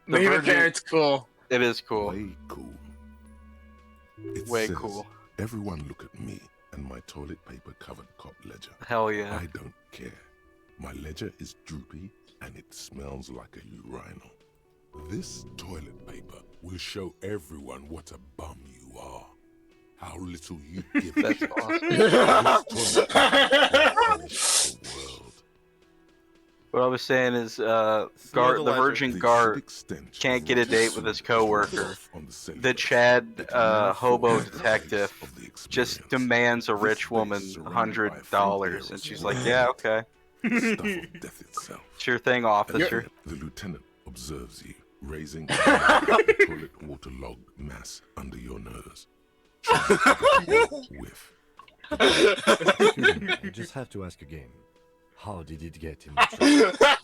The Leave it Virgin- there, it's cool. It is cool. Way cool. It Way says, cool. Everyone look at me and my toilet paper covered cop ledger. Hell yeah. I don't care. My ledger is droopy and it smells like a urinal. This toilet paper will show everyone what a bum you are. How little you give a That's shit. awesome. This toilet paper will punish the world. What I was saying is, Smell Gart, the the ledger. Virgin The Gart civic stench can't of get a rotten date with his sewage coworker. flows off on the celluloid. the Chad It will hobo uniform the detective pace of the just experience. demands a This rich place woman surrounded by a faint $100, air and she's of like, smoke. "Yeah, okay, The stuff of death itself. sure thing, As officer." the lieutenant observes you, raising a toilet waterlogged mass under your nose. Whiff. I just have to ask again. How did it get in the trash?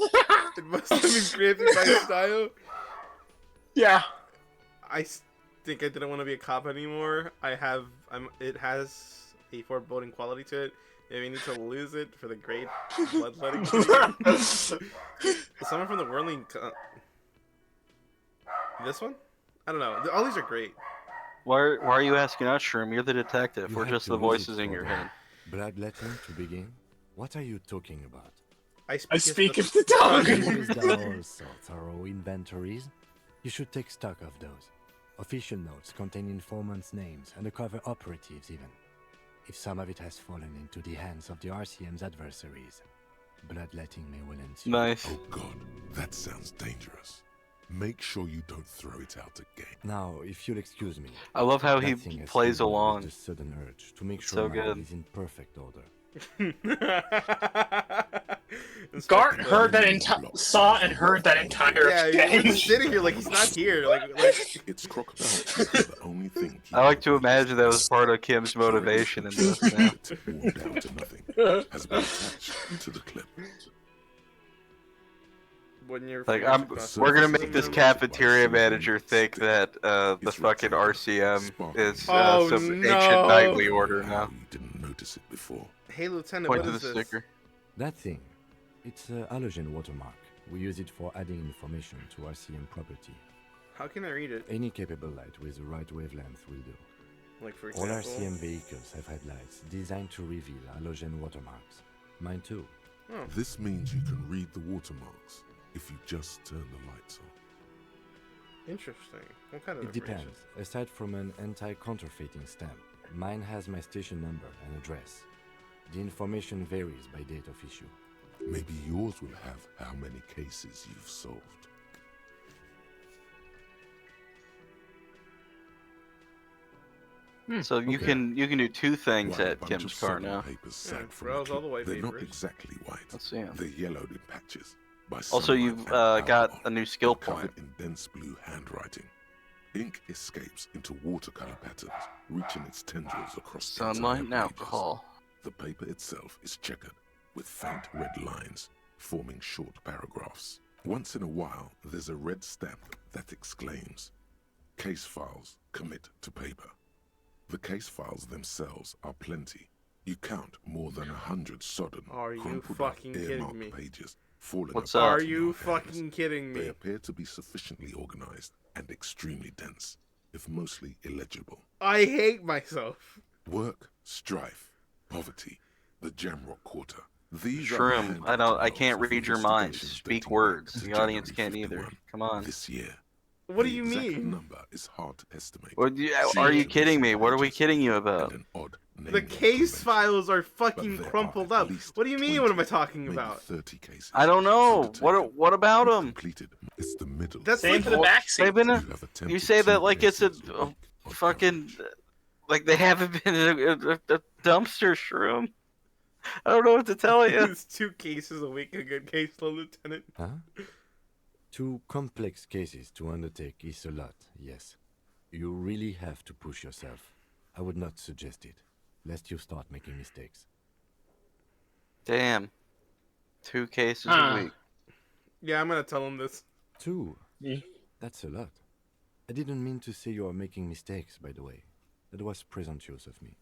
It must have been created by style. Yeah. Think I didn't want to be a cop anymore. It has a foreboding quality to it. Maybe I need to lose it for the great bloodletting. Someone from the Whirling. This one? I don't know. All these are great. Why are you asking us, Shroom? You're the detective. You We're had just to the lose it voices in for your the head. Bloodletting to begin? What are you talking about? I I speak of the You tongue. always done all sorts of inventories. You should take stock of those. Official notes contain informants' names, undercover operatives even. If some of it has fallen into the hands of the RCM's adversaries, bloodletting may well ensue. Nice. Oh god, that sounds dangerous. Make sure you don't throw it out again. Now, if you'll excuse me. I love how he that thing has plays filled me with along. The sudden urge to make It's sure so my good. will is in perfect order. Gart heard that saw and heard that entire Yeah, he's exchange. just sitting here like he's not here. Like It's crocodile. It's the only thing. I like to imagine that was part of Kim's motivation in this. Now. It's worn down to nothing. Has been attached to the clip. when you're Like across we're gonna the make this room. cafeteria manager think that the fucking RCM is Oh, some no. ancient knightly order How now. you didn't notice it before. Hey, Lieutenant, Point what to is the this? sticker. That thing, it's a halogen watermark. We use it for adding information to RCM property. How can I read it? Any capable light with the right wavelength will do. Like for All example. RCM vehicles have headlights designed to reveal halogen watermarks. Mine too. Oh, This means you can read the watermarks if you just turn the lights on. interesting. What kind of It information? depends. Aside from an anti-counterfeiting stamp, mine has my station number and address. The information varies by date of issue. Maybe yours will have how many cases you've solved. So you can do two things While a at bunch Kim's of car sodden now. papers Yeah, sag from browse the all the clip. white They're not papers. exactly white. Let's see 'em. They're yellowed in patches by Also, sunlight you've and got alcohol, a new skill and covered point. in dense blue handwriting. Ink escapes into watercolor patterns, reaching its tendrils across Sunlight and entire pages. alcohol. The paper itself is checkered, with faint red lines, forming short paragraphs. Once in a while, there's a red stamp that exclaims, "Case files commit to paper." The case files themselves are plenty. You count more than 100 sodden, Are you crumpled up, fucking kidding earmarked me? pages falling What's apart up? Are in you your hands. fucking kidding They me? appear to be sufficiently organized and extremely dense, if mostly illegible. I hate myself. Work, strife, poverty, the Jamrock Quarter. These are Shroom, handwritten I notes can't of read your mind. investigations Speak dating words. back to The audience January can't either. 51 Come on. This year. What do The you exact mean? number is hard to estimate. Are you See, kidding me? What are we pages kidding you and about? an odd The naming case convention. files are But fucking there are crumpled at up. least What do you mean? What am I 20, talking maybe about? 30 cases. I don't know. undertaken What about and them? completed. It's the middle. That's Same like for the what- back seat. They've been You a, have attempted you say that 2 like it's a cases a week on fucking average. like they haven't been in a dumpster, Shroom. I don't know what to tell you. It's 2 cases a week, a good case, Lieutenant. Huh? 2 complex cases to undertake is a lot, yes. You really have to push yourself. I would not suggest it, lest you start making mistakes. Damn. 2 cases Huh. a week. Yeah, I'm gonna tell him this. 2? Yeah. That's a lot. I didn't mean to say you are making mistakes, by the way. That was presumptuous of me.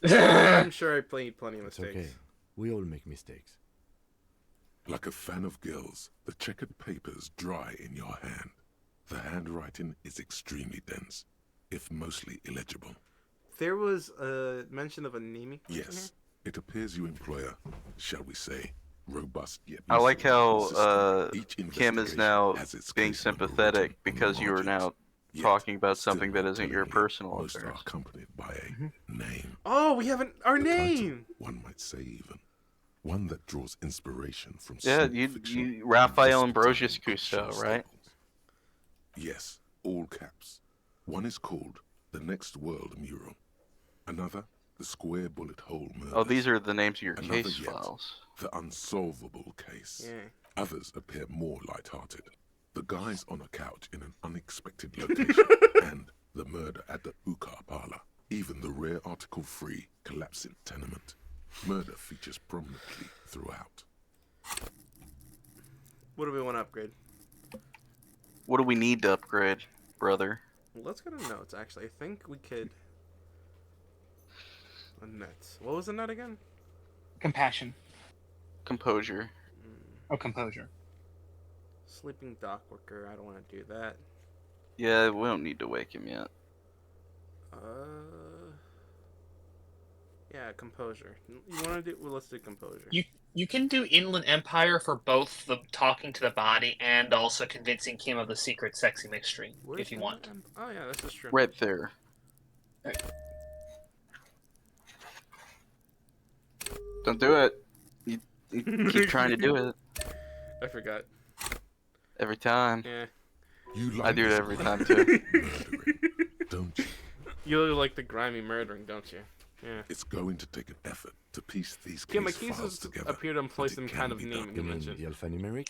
I'm sure I played plenty of It's mistakes. okay. We all make mistakes. Like a fan of gills, the checkered papers dry in your hand. The handwriting is extremely dense, if mostly illegible. There was a mention of a naming convention Yes, it appears you employ a, shall we say, robust yet I like how system. Each Kim is investigation now has its being case number sympathetic written on the because you are margins. now Yet, talking about still something that not isn't your telling me personal most affairs. are accompanied by a name. Oh, we haven't our A title, name. one might say even. One that draws inspiration from Yeah, small fiction you and Raphael Vespertine Ambrosius fictional Cousteau, right? staples. Yes, all caps. One is called The Next World Mural. Another, The Square Bullet Hole Murders. Oh, these are the names of your Another case yet, files. The Unsolvable Case. Yeah. Others appear more light-hearted. The guys on a couch in an unexpected location, and the murder at the Ukar Parlor. Even the rare article-free collapsing tenement. Murder features prominently throughout. What do we want to upgrade? What do we need to upgrade, brother? Well, let's go to notes. Actually, I think we could. A net. What was the net again? Compassion. Composure. Oh, composure. Sleeping dock worker. I don't want to do that. Yeah, we don't need to wake him yet. Yeah, composure. You want to do? Well, let's do composure. You can do Inland Empire for both the talking to the body and also convincing Kim of the secret sexy mystery, Where's if you my want. Oh yeah, this is true. Right there. Don't do it. You keep trying to do it I forgot. every time. Yeah. You like I do it this every crime time too. murdering, don't you? You really like the grimy murdering, don't you? Yeah. It's going to take an effort to piece these Yeah, my case files cases together. appear to employ but it some can kind of be naming done. You mean convention. the alphanumeric?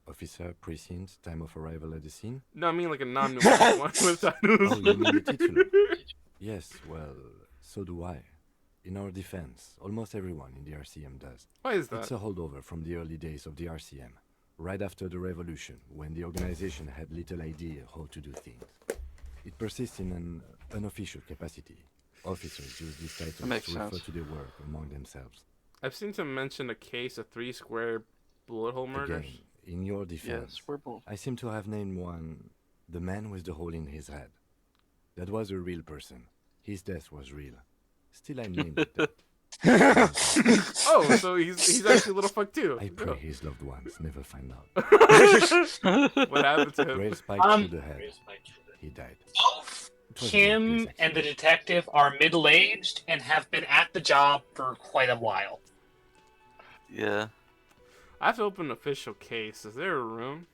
Officer, precinct, time of arrival at the scene? No, I mean like a non-numeric one with titles. Oh, you mean the titular? Yes, well, so do I. In our defense, almost everyone in the RCM does. Why is that? It's a holdover from the early days of the RCM, right after the revolution, when the organization had little idea how to do things. It persists in an unofficial capacity. Officers use these titles makes to refer sense. to their work among themselves. I've seen some mention a case of 3 square bullet hole murders. Again, in your defense, Yes, we're both. I seem to have named one the man with the hole in his head. That was a real person. His death was real. Still, I named it that. Oh, so he's actually a little fuck too. I pray his loved ones never find out. What happened to him? Rail spike through the head. He died. Both It was Kim not his and the detective are middle-aged and have been at the job for quite a while. Yeah. I have to open an official case. Is there a room?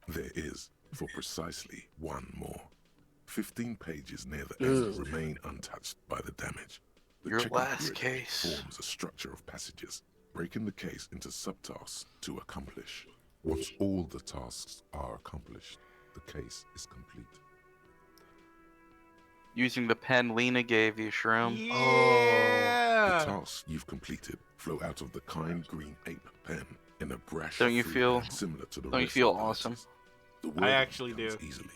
There is, for precisely one more. 15 pages near the end remain untouched by the damage. The Your checkered last grid case. forms a structure of passages, breaking the case into subtasks to accomplish. Once all the tasks are accomplished, the case is complete. Using the pen Lena gave you, Shroom. Yeah. The tasks you've completed flow out of the kind green ape pen in a brash Don't you free feel- hand similar to the don't you rest feel of the awesome? letters. The I wording actually comes do. easily.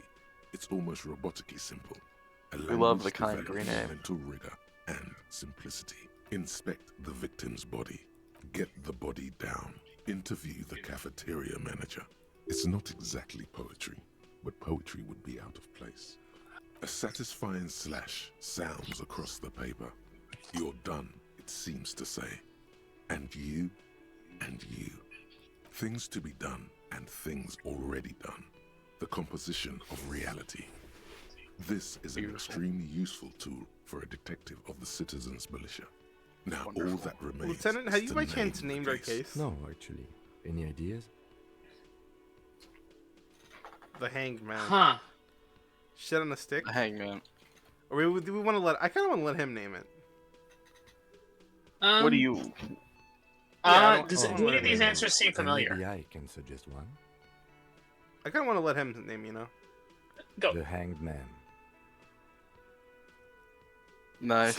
It's almost robotically simple. A We love language the kind developed green for ape. mental rigor and simplicity. Inspect the victim's body. Get the body down. Interview the cafeteria manager. It's not exactly poetry, but poetry would be out of place. A satisfying slash sounds across the paper. You're done, it seems to say. And you, and you. Things to be done and things already done. The composition of reality. This is an extremely useful tool for a detective of the Citizens Militia. Now all that remains Lieutenant, have is you to by name chance the named our case? No, actually. Any ideas? The Hanged Man. Huh. Shit on a stick? The Hangman. Or do we want to let... I kind of want to let him name it. What do you... Yeah, Do oh, any of these answers seem Then familiar? maybe I can suggest one. I kind of want to let him name, you know? Go. The Hanged Man. Nice.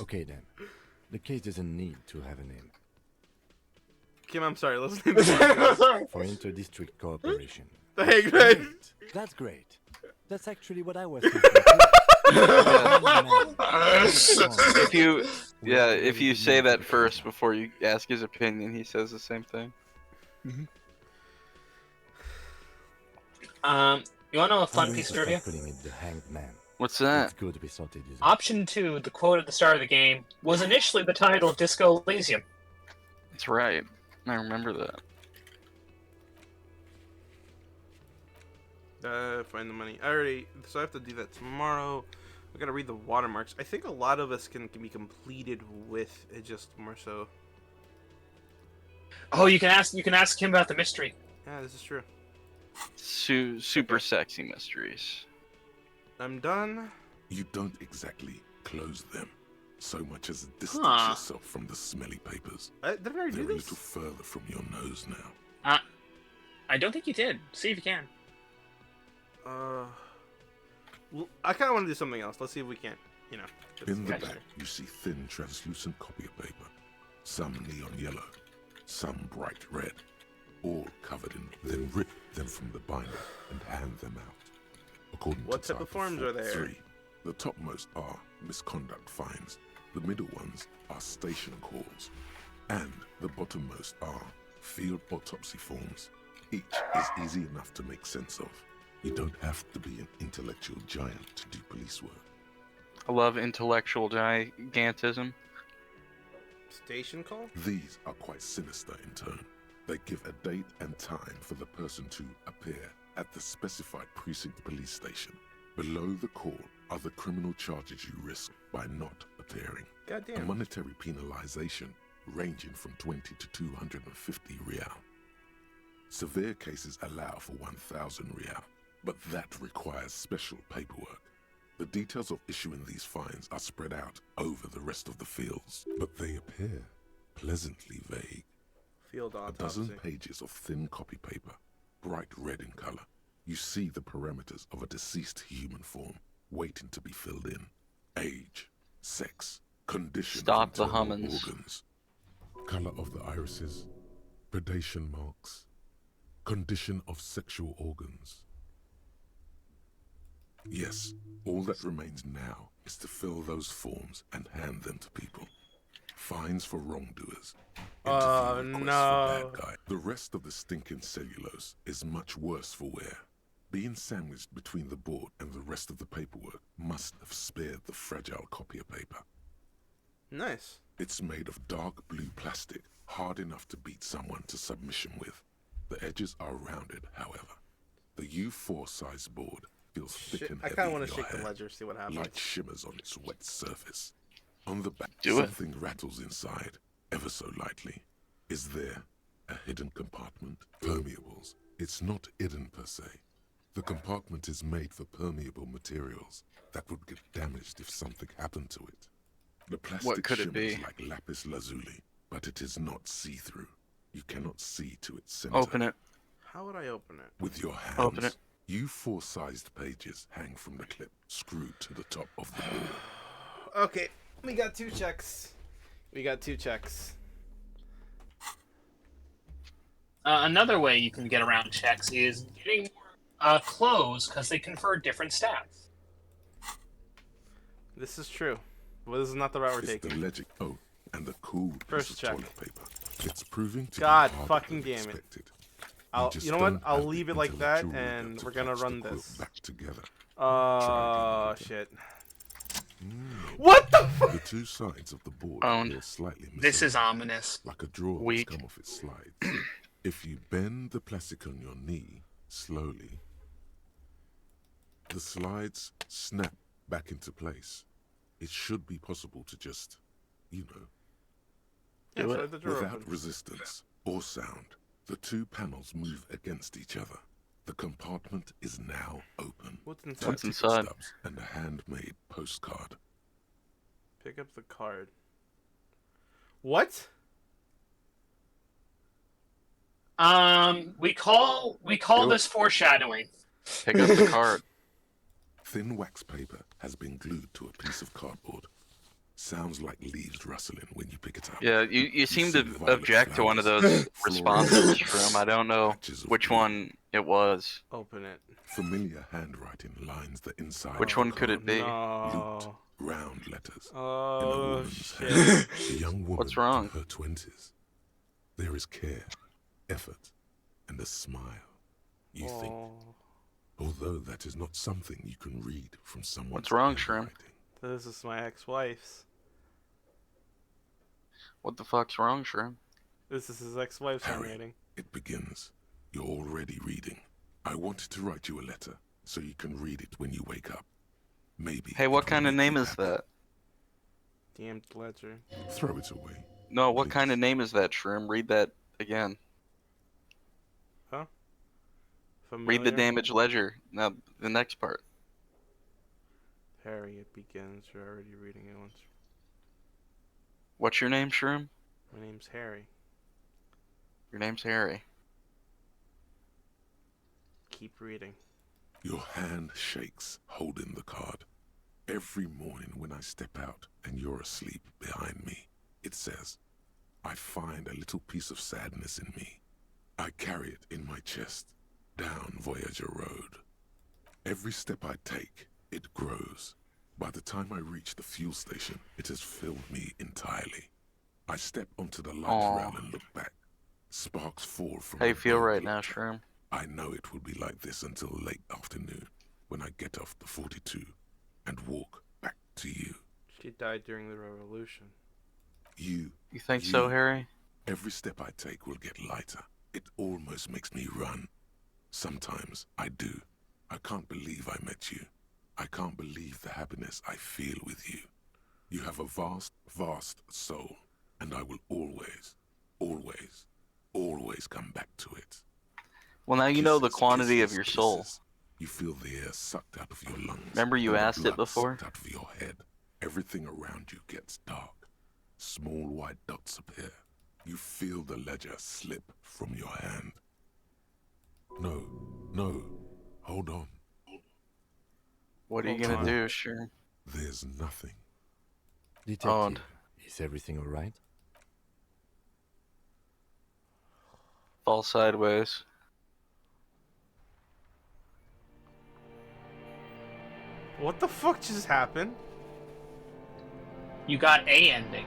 Okay then. The case doesn't need to have a name. Kim, I'm sorry. Let's name it. For inter-district cooperation. The Hanged Man. That's great. That's actually what I was thinking. too. If you say that first before you ask his opinion, he says the same thing. You want to know a fun I'm piece of going to trivia? start calling it the Hanged Man. What's It's that? good we sorted this out. Option 2, the quote at the start of the game, was initially the title of Disco Elysium. That's right. I remember that. Find the money. So I have to do that tomorrow. I gotta read the watermarks. I think a lot of us can be completed with it, just more so. Oh, you can ask him about the mystery. Yeah, this is true. Super sexy mysteries. I'm done. You don't exactly close them, so much as distance Huh. yourself from the smelly papers. Did I already They're do a this? little further from your nose now. I don't think you did. See if you can. Well, I kind of want to do something else. Let's see if we can't, you know. get In the this back, faster. you see thin, translucent copy of paper. Some neon yellow, some bright red, all covered in. Then rip them from the binder and hand them out. According What to type of Target forms are there? 3, the topmost are misconduct fines, the middle ones are station calls, and the bottommost are field autopsy forms. Each is easy enough to make sense of. You don't have to be an intellectual giant to do police work. I love intellectual gigantism. Station call? These are quite sinister in tone. They give a date and time for the person to appear at the specified precinct police station. Below the call are the criminal charges you risk by not appearing. A Goddamn. monetary penalization ranging from 20 to 250 real. Severe cases allow for 1,000 real, but that requires special paperwork. The details of issuing these fines are spread out over the rest of the fields, but they appear pleasantly vague. Field A dozen autopsy. pages of thin copy paper, bright red in color. You see the parameters of a deceased human form waiting to be filled in. Age, sex, condition Stop of the internal hummins. organs, color of the irises, predation marks, condition of sexual organs. Yes, all that remains now is to fill those forms and hand them to people. Fines for wrongdoers. Interview requests no. for bad guy. The rest of the stinking cellulose is much worse for wear. Being sandwiched between the board and the rest of the paperwork must have spared the fragile copier paper. Nice. It's made of dark blue plastic, hard enough to beat someone to submission with. The edges are rounded, however. The U4 size board feels thick and I heavy kind of in want to your shake the hand. ledger, see what happens. Light shimmers on its wet surface. On the back, Do it. something rattles inside, ever so lightly. Is there a hidden compartment? Permeables. It's not hidden per se. The compartment is made for permeable materials that would get damaged if something happened to it. The plastic could it shimmers be? like lapis lazuli, but it is not see-through. You cannot see to its center. Open it. How would I open it? With your hands, Open it. U4-sized pages hang from the clip, screwed to the top of the board. Okay, we got 2 checks. Another way you can get around checks is getting more clothes, because they confer different stats. This is true. Well, this is not the route we're It's taking. the legend. Oh, and the cool First piece of check. toilet paper. It's proving to God be harder fucking than damn it. expected. You know what? don't I'll have the leave it like that, intellectual and rigor we're to gonna patch the run quilt this. back together. Shit. What the fuck? The 2 sides of the board Owned. feel slightly missing, This is ominous. like a drawer Weak. that's come off its slides. If you bend the plastic on your knee slowly, the slides snap back into place. It should be possible to just, Yeah, Do slide it. the drawer without open. resistance or sound, the 2 panels move against each other. The compartment is now open. What's 2 inside? What's ticket inside? stubs and a handmade postcard. Pick up the card. What? We call Do this foreshadowing. Pick up the card. Thin wax paper has been glued to a piece of cardboard. Sounds like leaves rustling when you pick it up. Yeah, you seem see to violet object to one of flowers, those floral responses flowers, from I don't know patches of which blue. one it was. Open it. Familiar handwriting lines the inside. Which of one the could it be? No. round letters. in a Oh woman's shit. hand. A young woman What's wrong? in her 20s. There is care, effort, and a smile. You think, Oh, although that is not something you can read from someone's What's wrong, Shrimp? handwriting. this is my ex-wife's. What the fuck's wrong, Shrimp? This is his ex-wife's Harry. handwriting. It begins. You're already reading. I wanted to write you a letter so you can read it when you wake up. Maybe. Hey, it what will kind of make you name is happy. that? Damned ledger. Throw it away. No, what kind of Please. name is that, Shrimp? Read that again. Familiar? Read the damaged ledger. Now, the next part. Harry, it begins. You're already reading it once. What's your name, Shroom? My name's Harry. Your name's Harry. Keep reading. Your hand shakes, holding the card. Every morning when I step out and you're asleep behind me, it says, I find a little piece of sadness in me. I carry it in my chest, down Voyager Road. Every step I take, it grows. By the time I reach the fuel station, it has filled me entirely. I step onto the light Aw. rail and look back. Sparks fall from How you the feel bulb right now, lockup. Shroom? I know it will be like this until late afternoon, when I get off the 42 and walk back to you. She died during the revolution. You. You think so, You. Harry? Every step I take will get lighter. It almost makes me run. Sometimes I do. I can't believe I met you. I can't believe the happiness I feel with you. You have a vast, vast soul, and I will always, always, always come back to it. Well, now you know the Kisses, quantity of kisses, your soul. kisses. You feel the air sucked out of your lungs. Remember you and the asked it blood before? sucked out of your head. Everything around you gets dark. Small white dots appear. You feel the ledger slip from your hand. No, no, hold on. What are you Hold gonna on. do, Shroom? There's nothing. Detective, Owned. is everything alright? Fall sideways. What the fuck just happened? You got a ending.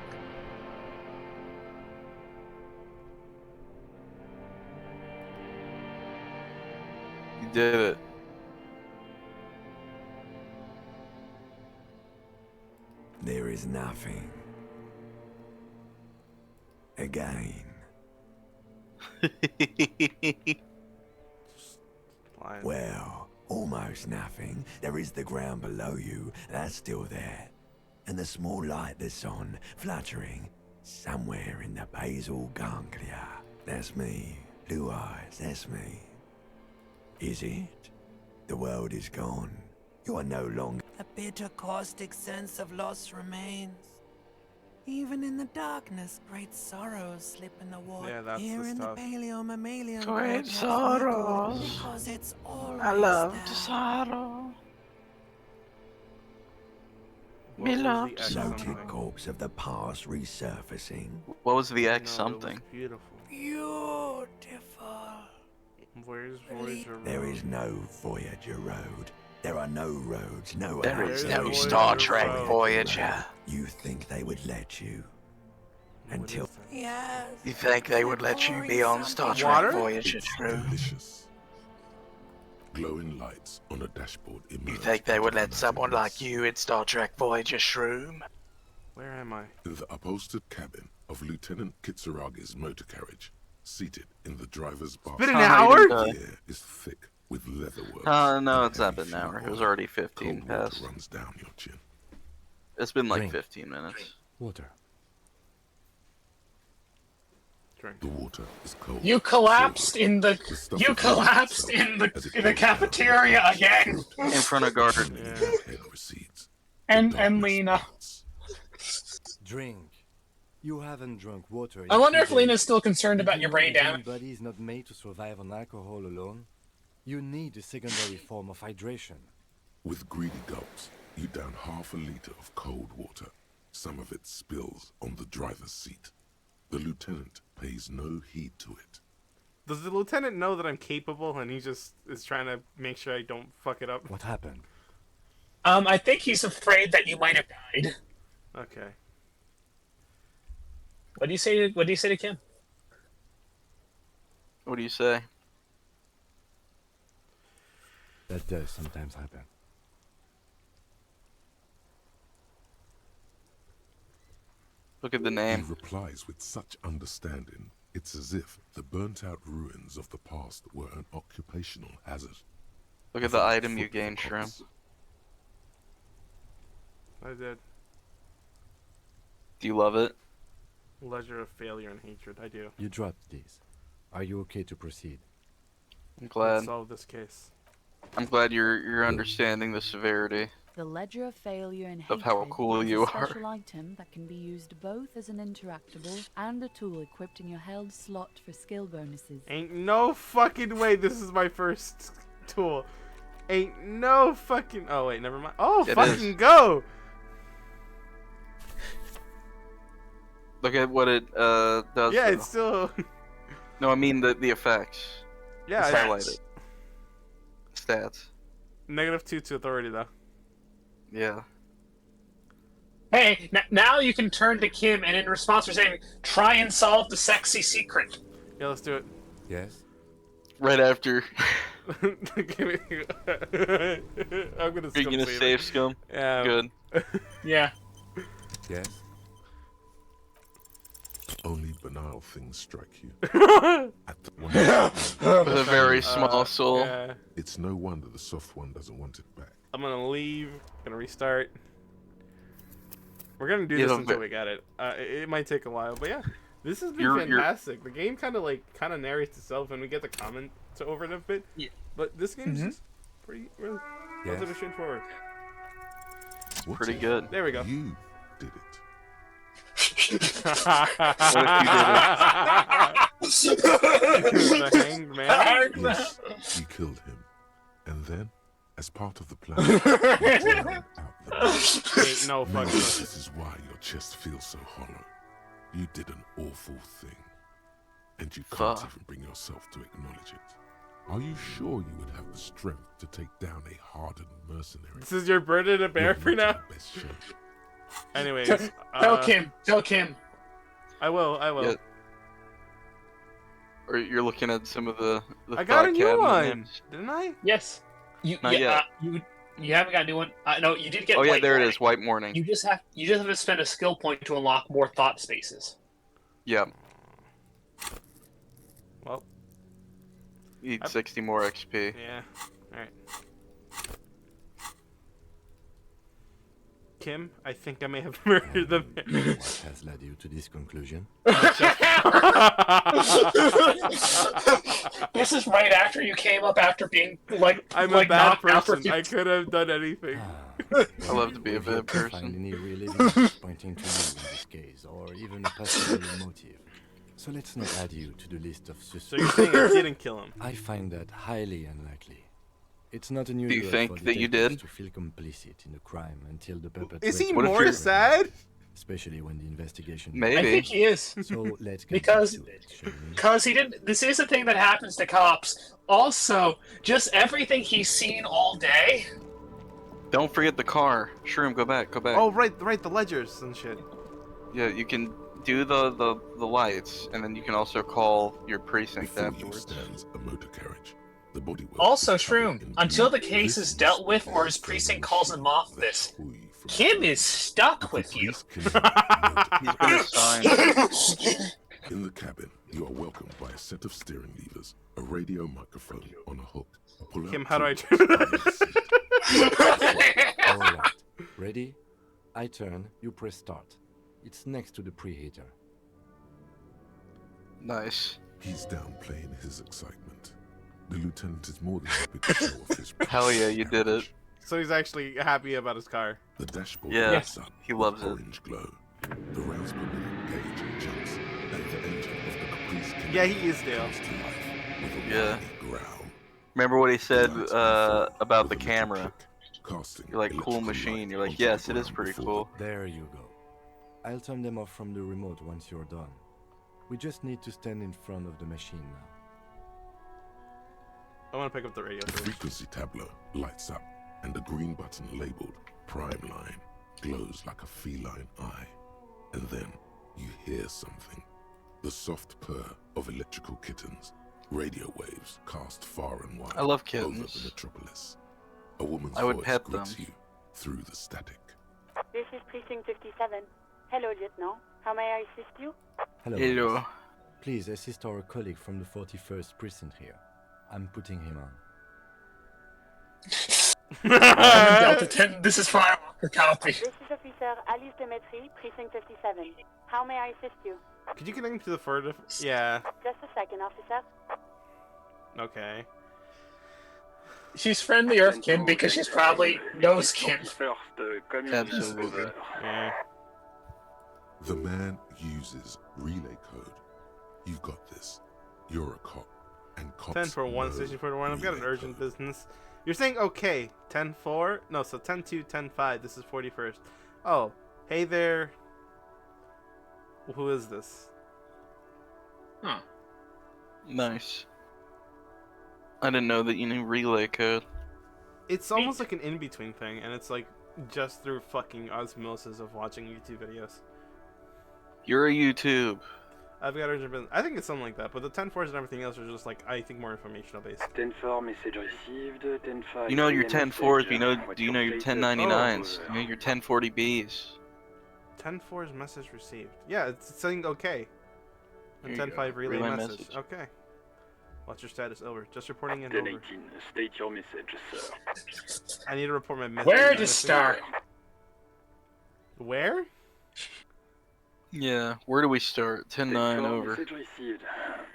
You did it. there is nothing. Again. Lying. Well, almost nothing. There is the ground below you. That's still there. And the small light that's on, fluttering, somewhere in the basal ganglia. That's me. Blue eyes, that's me. Is it? The world is gone. You are no longer... A bitter caustic sense of loss remains. Even in the darkness, great sorrows slip in the water. Yeah, that's Here the in stuff. the paleo-mammalian Great world has sorrows. wrinkled because it's always I love there. the sorrow. What Me was love the the X sorrow. Bloated something? corpse of the past resurfacing. What was the X No, it was something? beautiful. Beautiful. Where's Voyager There Road? is no Voyager Road. There are no roads, no There outer is There's no Voyager Star Trek Road. Voyager. You think they would let you? What Until is that? Yes. You think they would let you be on Star Trek Water? Voyager, It's true? delicious. Glowing lights on a dashboard You emerge think they would into let someone like nothingness. you in Star Trek Voyager shroom? Where am I? In the upholstered cabin of Lieutenant Kitsuragi's motor carriage, seated in the driver's bar. Been an Oh, no, you hour? didn't The die. air is thick with leatherworks. No, and it's not heavy been an hour. fuel It was oil. already 15 Cold water past. runs down your chin. It's been like Drink. 15 minutes. Water. Drink. The water is cold. You collapsed silvery. in the. The stuff You is moving collapsed itself in the as it in the goes down cafeteria your again. throat. In front of Gardner. Yeah. Your head recedes. And The darkness Lena. melts. Drink. You haven't drunk water. In I wonder 2 if Lena's days. still concerned Did about you your know brain the human damage. body is not made to survive on alcohol alone. You need a secondary form of hydration. With greedy gulps, you down half a liter of cold water. Some of it spills on the driver's seat. The lieutenant pays no heed to it. Does the lieutenant know that I'm capable and he just is trying to make sure I don't fuck it up? What happened? I think he's afraid that you might have died. Okay. What do you say? What do you say to Kim? What do you say? That does sometimes happen. Look at the He name. replies with such understanding, it's as if the burnt-out ruins of the past were an occupational hazard. Look at the item you gained, Shrimp. I did. Do you love it? Leisure of failure and hatred. I do. You dropped these. Are you okay to proceed? I'm Let's glad. solve this case. I'm glad you're understanding the severity. The Ledger of Failure and Of how Hatred cool is you a are. special item that can be used both as an interactable and a tool equipped in your held slot for skill bonuses. Ain't no fucking way this is my first tool. Ain't no fucking... Oh, wait, never mind. Oh, It fucking is. go! Look at what it does. Yeah, though. it's still... No, I mean the effects. yeah, It's it's highlighted. Stats. -2 to authority, though. Yeah. Hey, now you can turn to Kim and in response to saying, "Try and solve the sexy secret." Yeah, let's do it. Yes? Right after. Give me- I'm gonna Are you gonna save save it. scum? Yeah. Good. Yeah. Yes? Only banal things strike you. At the one With a very small soul. Yeah. it's no wonder the soft one doesn't want it back. I'm gonna leave. Gonna restart. We're gonna do Yeah, this but- until we got it. It might take a while, but yeah, this has been You're- fantastic. The game kind of narrates itself, and we get the comment over it a bit. Yeah. But this game's just pretty Yes. relatively straightforward. What Pretty if good. There we go. You did it. The hanged man. Yes, you killed him. And then, as part of the plan, you drowned out the beast. Ain't no Maybe fucking. this is why your chest feels so hollow. You did an awful thing. And you can't Fuck. even bring yourself to acknowledge it. Are you sure you would have the strength to take down a hardened mercenary? This is your burden to bear You're for not now. in the best shape. Anyways, Tell Kim. Tell Kim. I will. Yeah. Or you're looking at some of the I got a thought new cabinet one, names. didn't I? Yes. Not yet. You haven't got a new one. No, you did get. Oh yeah, White there Morning. it is. White Morning. You just have to spend a skill point to unlock more thought spaces. Yeah. Well. Need 60 more XP. Yeah. All right. Kim, I think I may have murdered the man. What has led you to this conclusion? This is right after you came up after being I'm like a bad knocked out for person. I could have done anything. I love to be a bad Find person. any real evidence pointing to you in this case, or even a possible motive. So let's not add you to the list of suspects. So you're saying I didn't kill him? I find that highly unlikely. It's not unusual Do you think for that you detectives did? to feel complicit in a crime until the perpetrator... Is he What if more you're- sad? Especially when the investigation... Maybe. I think he is. So let's get because back to it, shall we? because he didn't. This is a thing that happens to cops. Also, just everything he's seen all day. Don't forget the car. Shroom, go back, go back. Oh, right, the ledgers and shit. Yeah, you can do the lights, and then you can also call your precinct Before you afterwards. stands a motor carriage. The bodywork Also, is covered Shroom, in until blue. the case This is dealt with or his the precinct calls him off that this, free from Kim the is stuck The with you. police cannot He's been assigned. In the cabin, you are welcomed by a set of steering levers, a radio microphone on a hook. Pull out Kim, how do I tools turn on your seat. Alright, ready? I turn, you press start. It's next to the preheater. Nice. He's downplaying his excitement. The lieutenant is more than happy to show off his Hell yeah, you did it. So he's actually happy about his car. The dashboard Yeah, lights up he with loves it. orange glow. The rouse per minute gauge jumps, and the engine of the Caprice can Yeah, he is Dale. comes to life with a Yeah. whiny growl. Remember what he said The lights unfold about the with a little camera? click, casting You're like, cool electrical machine. light You're like, onto yes, the it is ground pretty before cool. There you go. I'll turn them off from the remote once you're done. We just need to stand in front of the machine now. I want to pick up the radio. The frequency tableau lights up, and the green button labeled Prime Line glows like a feline eye. And then you hear something. The soft purr of electrical kittens. Radio waves cast far and wide I love over kittens. the metropolis. A woman's I would voice pet greets them. you through the static. This is Precinct 57. Hello, Lieutenant. How may I assist you? Hello. Hello. Alice. Please assist our colleague from the 41st precinct here. I'm putting him on. Delta 10, this is Firewalker copy. This is Officer Alice Demetri, Precinct 57. How may I assist you? Could you connect him to the further? Yeah. Just a second, officer. Okay. She's friendlier, Kim, because she's probably knows Kim. Absolutely. Yeah. The man uses relay code. You've got this. You're a cop. And cops 10 for 1, know station for 1. I've got an relay urgent code. business. You're saying okay. 10-4? No, so 10-2, 10-5. This is 41st. Oh, hey there. Who is this? Huh. Nice. I didn't know that you knew relay code. It's almost like an in-between thing, and it's like just through fucking osmosis of watching YouTube videos. You're a YouTube. I've got urgent business. I think it's something like that, but the 10-4s and everything else are just like, I think, more informational based. 10-4 message received, 10-5... You know your 10-4s, but do you know your Oh. 1099s? You know your 1040Bs. 10-4's message received. Yeah, it's saying okay. And Here you 10-5 go. relay Relay message. message. Okay. What's your status? Over. Just reporting in. Over. 10-18, state your message, sir. I need to report my message. Where to start? Where? Yeah, where do we start? 10-9 over. Message received.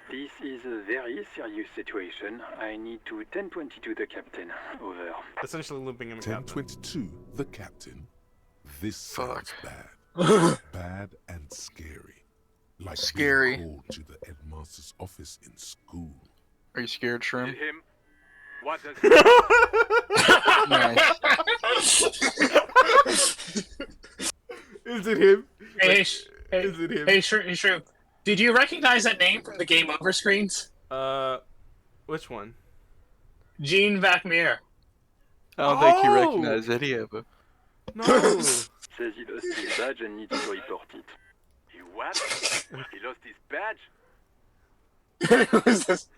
This is a very serious situation. I need to 1022 the captain. Over. Essentially looping him. 1022, the captain. This sounds bad. Bad and scary. Like Scary. being called to the headmaster's office in school. Are you scared, Shroom? Him? What does Nice. Is it him? Hey, Is it him? Hey, Shrew. Did you recognize that name from the Game Over screens? Which one? Jean Vacmier. I don't think you recognize any of them. No. Says he lost his badge and needs to report it. he what? He lost his badge? This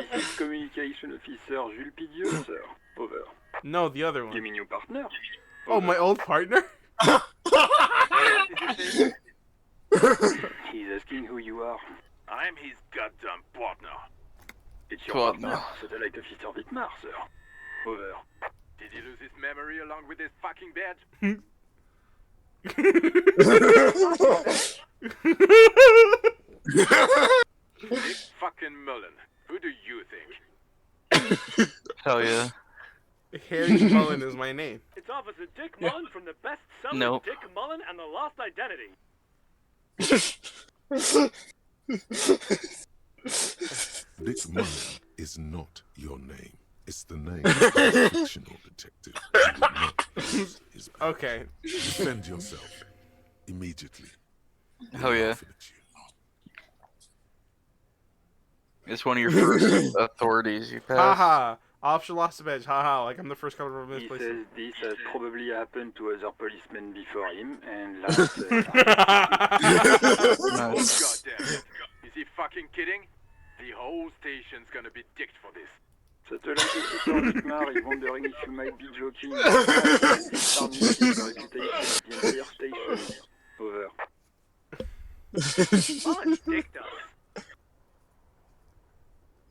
is Communication Officer Jules Pidieux, sir. Over. No, the other one. You mean your partner? Oh, my old partner? He's asking who you are. I'm his goddamn partner. It's your Partner. partner, Satellite Officer Dietmar, sir. Over. Did he lose his memory along with his fucking badge? Dick fucking Mullen. Who do you think? Hell yeah. Harry Mullen is my name. It's Officer Dick Mullen from the best-selling Nope. Dick Mullen and the Lost Identity. Dick Mullen is not your name. It's the name of a fictional detective. You will not use his badge. Okay. Defend yourself. Immediately. Hell yeah. Laughing at you. It's one of your first authorities you passed. Haha. Officer lost the badge. Haha. Like I'm the first cover of this He place. says this has probably happened to other policemen before him, and last... Oh, goddamn it. Is he fucking kidding? The whole station's gonna be dicked for this. Satellite Officer Dietmar is wondering if you might be joking about the reputation of the entire station. Over. Mullen dicked us.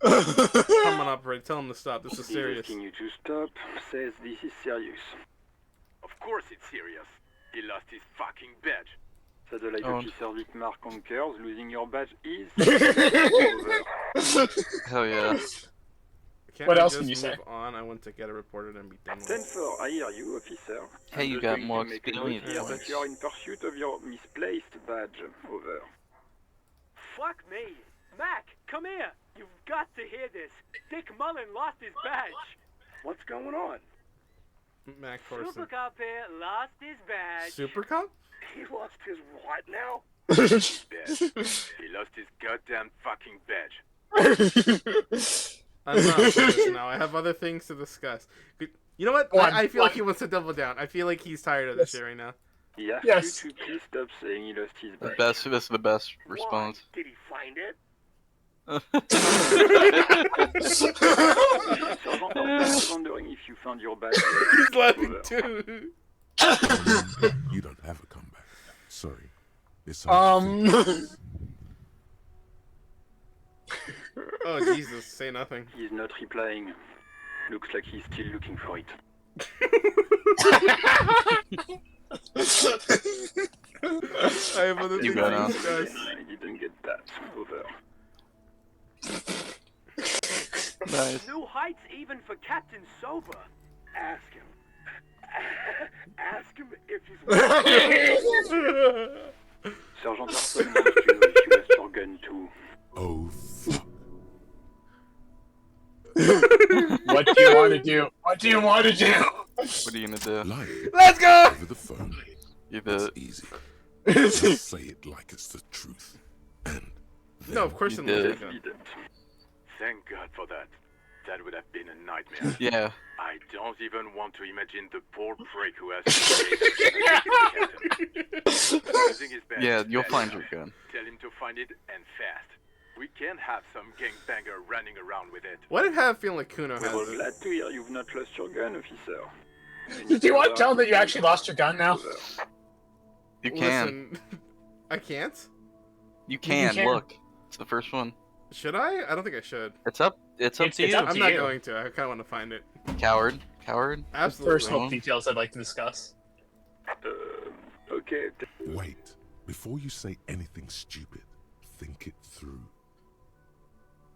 Come on, operator. Tell him to stop. This is He's serious. asking you to stop, says this is serious. Of course it's serious. He lost his fucking badge. Satellite Oh. Officer Dietmar concurs, losing your badge is... Over. Hell yeah. Can't What we else just can you move say? on? I want to get it reported and be done with it. 10-4, I hear you, officer. Hey, I'm you just got going more to make a experience. note here that you are in pursuit of your misplaced badge. Over. Fuck me. Mac, come here. You've got to hear this. Dick Mullen lost his badge. What's going on? Mac Corson. Super Cop here lost his badge. Super Cop? He lost his what now? His badge. He lost his goddamn fucking badge. I'm not for this now. I have other things to discuss. You know what? I feel like he wants to double down. I feel like he's tired of this shit right now. He asked Yes. you to please stop saying he lost his The badge. best. This is the best response. Did he find it? Sergeant is wondering if you found your badge. He's laughing Over. too. You don't have a comeback. Sorry. It's Oh Jesus! Say nothing. He's not replying. Looks like he's still looking for it. I have other You things got to out. discuss. I didn't get that. Over. Nice. New heights even for Captain Sober. Ask him. Ask him if he's... Sergeant Arson wants to know if you lost your gun too. Oh, fuck. What do you want to do? What do you want to do? What are you gonna do? Lie Let's go! over the phone. You That's did. easy. Just say it like it's the truth. And then No, of course You it did. was. Didn't. Thank God for that. That would have been a nightmare. Yeah. I don't even want to imagine the poor prick who has Losing his badge Yeah, is you'll bad find enough. your gun. Tell him to find it and fast. We can't have some gangbanger running around with it. Why did I have a feeling like Kuno We're all has it? glad to hear you've not lost your gun, officer. Do you want to tell them that you actually lost your gun now? You can. Listen, I can't. You can. can. Look. It's the first one. Should I? I don't think I should. It's up. It's up It's- to it's you. up I'm to not you. going to. I kind of want to find it. Coward. Coward. Absolutely. Personal details I'd like to discuss. Okay. wait. Before you say anything stupid, think it through.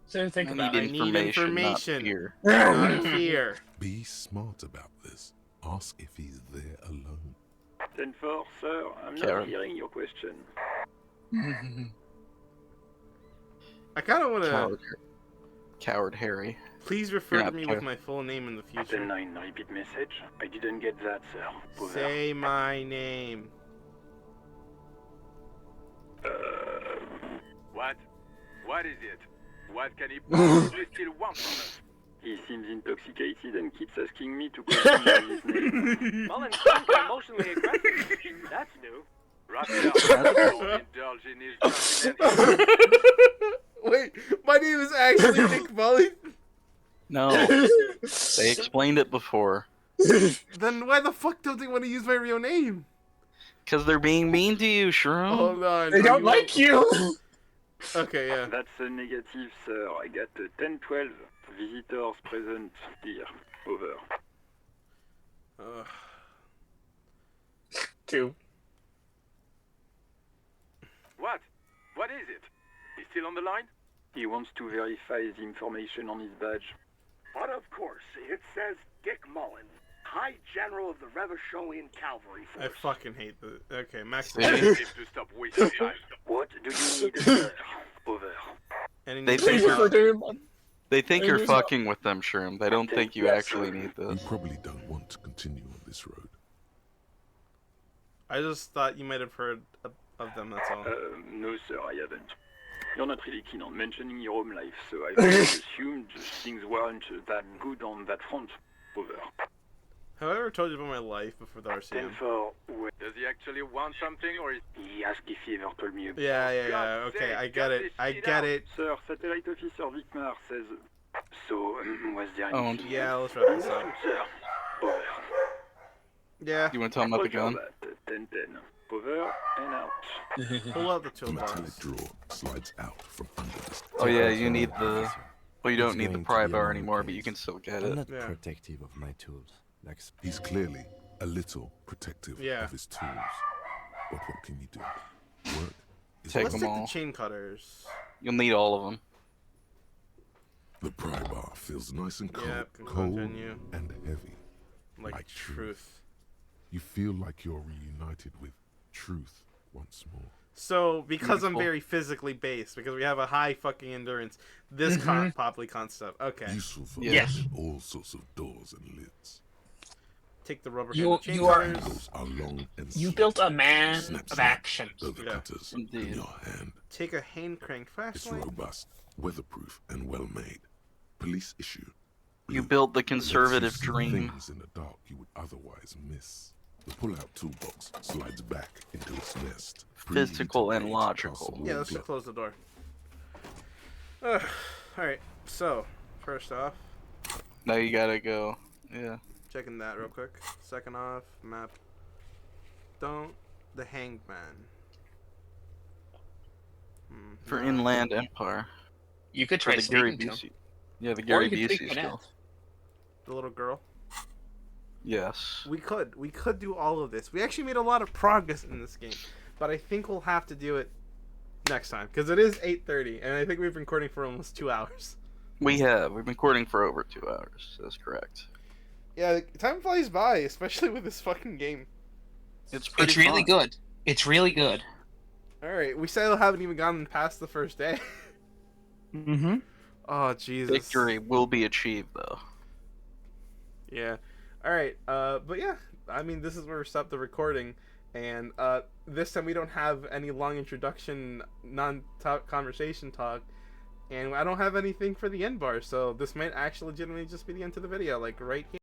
So think I about need it. need information. Not fear. Not fear. Be smart about this. Ask if he's there alone. 10-4, sir. I'm not Karen. hearing your question. I kind of want to. Coward. Coward Harry. Please You're refer to not me fair. with my full name in the future. 10-9, repeat message. I didn't get that, sir. Over. Say my name. What? What is it? What can he possibly still want from us? He seems intoxicated and keeps asking me to call him by his name. Mullen sounds emotionally aggressive. That's new. Wrap it up. Don't indulge in his judgment. Wait, my name is actually Nick Mullen? No. They explained it before. Then why the fuck don't they want to use my real name? Because they're being mean to you, Shroom. Hold on. They don't like you. Okay, yeah. That's a negative, sir. I got 10-12 visitors present here. Over. Ugh. 2. What? What is it? He's still on the line? He wants to verify the information on his badge. But of course, it says Dick Mullen, High General of the Revacholian Cavalry I Force. fucking hate the. Okay, Max. I need him to stop wasting time. What do you need, sir? Over. They think you're fucking with them, Shroom. They don't think you actually need You this. probably don't want to continue on this road. I just thought you might have heard of them, that's all. No, sir, I haven't. You're not really keen on mentioning your home life, so I assumed things weren't that good on that front. Over. Have I ever told you about my life before the RCM? 10-4. Does he actually want something, or is He asked if he ever told me about Yeah. Okay, I get it. I get it. Sir, Satellite Officer Vicmar says... So, was there Owned. anything Yeah, else? let's wrap this up. Sir, over. Yeah. You want to tell them about the gun? Roger that. 10-10. Over and out. Pull out the The metallic toolbox. drawer slides out from under this. Oh yeah, you need the... Well, you don't It's need the going to pry be a bar long anymore, but case. you can still get I'm it. not Yeah. protective of my tools. Like He's clearly a little protective Yeah. of his tools. But what can you do? Work is Take Let's them take all. the chain cutters. You'll need all of them. The pry bar feels nice and cold, Yeah, can cold continue. and heavy. Like truth. You feel like you're reunited with truth once more. So, because I'm Beautiful. very physically based, because we have a high fucking endurance, this probably can't stop. Okay. Useful for Yes. opening all sorts of doors and lids. Take the rubber You- handle chain you are- cutters. Handles are long and You slick. built a man Snap, of snap. action. Though the Yeah. cutters in Indeed. your hand. Take a hand crank It's flashlight. robust, weatherproof, and well made. Police issue. You Blue. built the Lets you conservative see dream. Things in the dark you would otherwise miss. The pull-out toolbox slides back into its nest. Physical and Preheated logical. castle Yeah, let's glove. just close the door. Alright, so, first off, Now you gotta go. Yeah. checking that real quick. Second off, map. The hanged man. For no. Inland Empire. You could For try the Gary speaking to him. Busey. Yeah, the Or Gary you could Busey take skill. Annette. The little girl. Yes. We could do all of this. We actually made a lot of progress in this game, but I think we'll have to do it next time because it is 8:30, and I think we've been recording for almost 2 hours. We have. We've been recording for over 2 hours. That's correct. Yeah, time flies by, especially with this fucking game. It's pretty It's really fun. good. It's really good. All right, we still haven't even gotten past the first day. Mm-hmm. Oh Jesus! Victory will be achieved, though. Yeah. All right. But yeah, I mean, this is where we stop the recording, and this time we don't have any long introduction, non-talk conversation talk, and I don't have anything for the end bar, so this might actually legitimately just be the end of the video, like right here.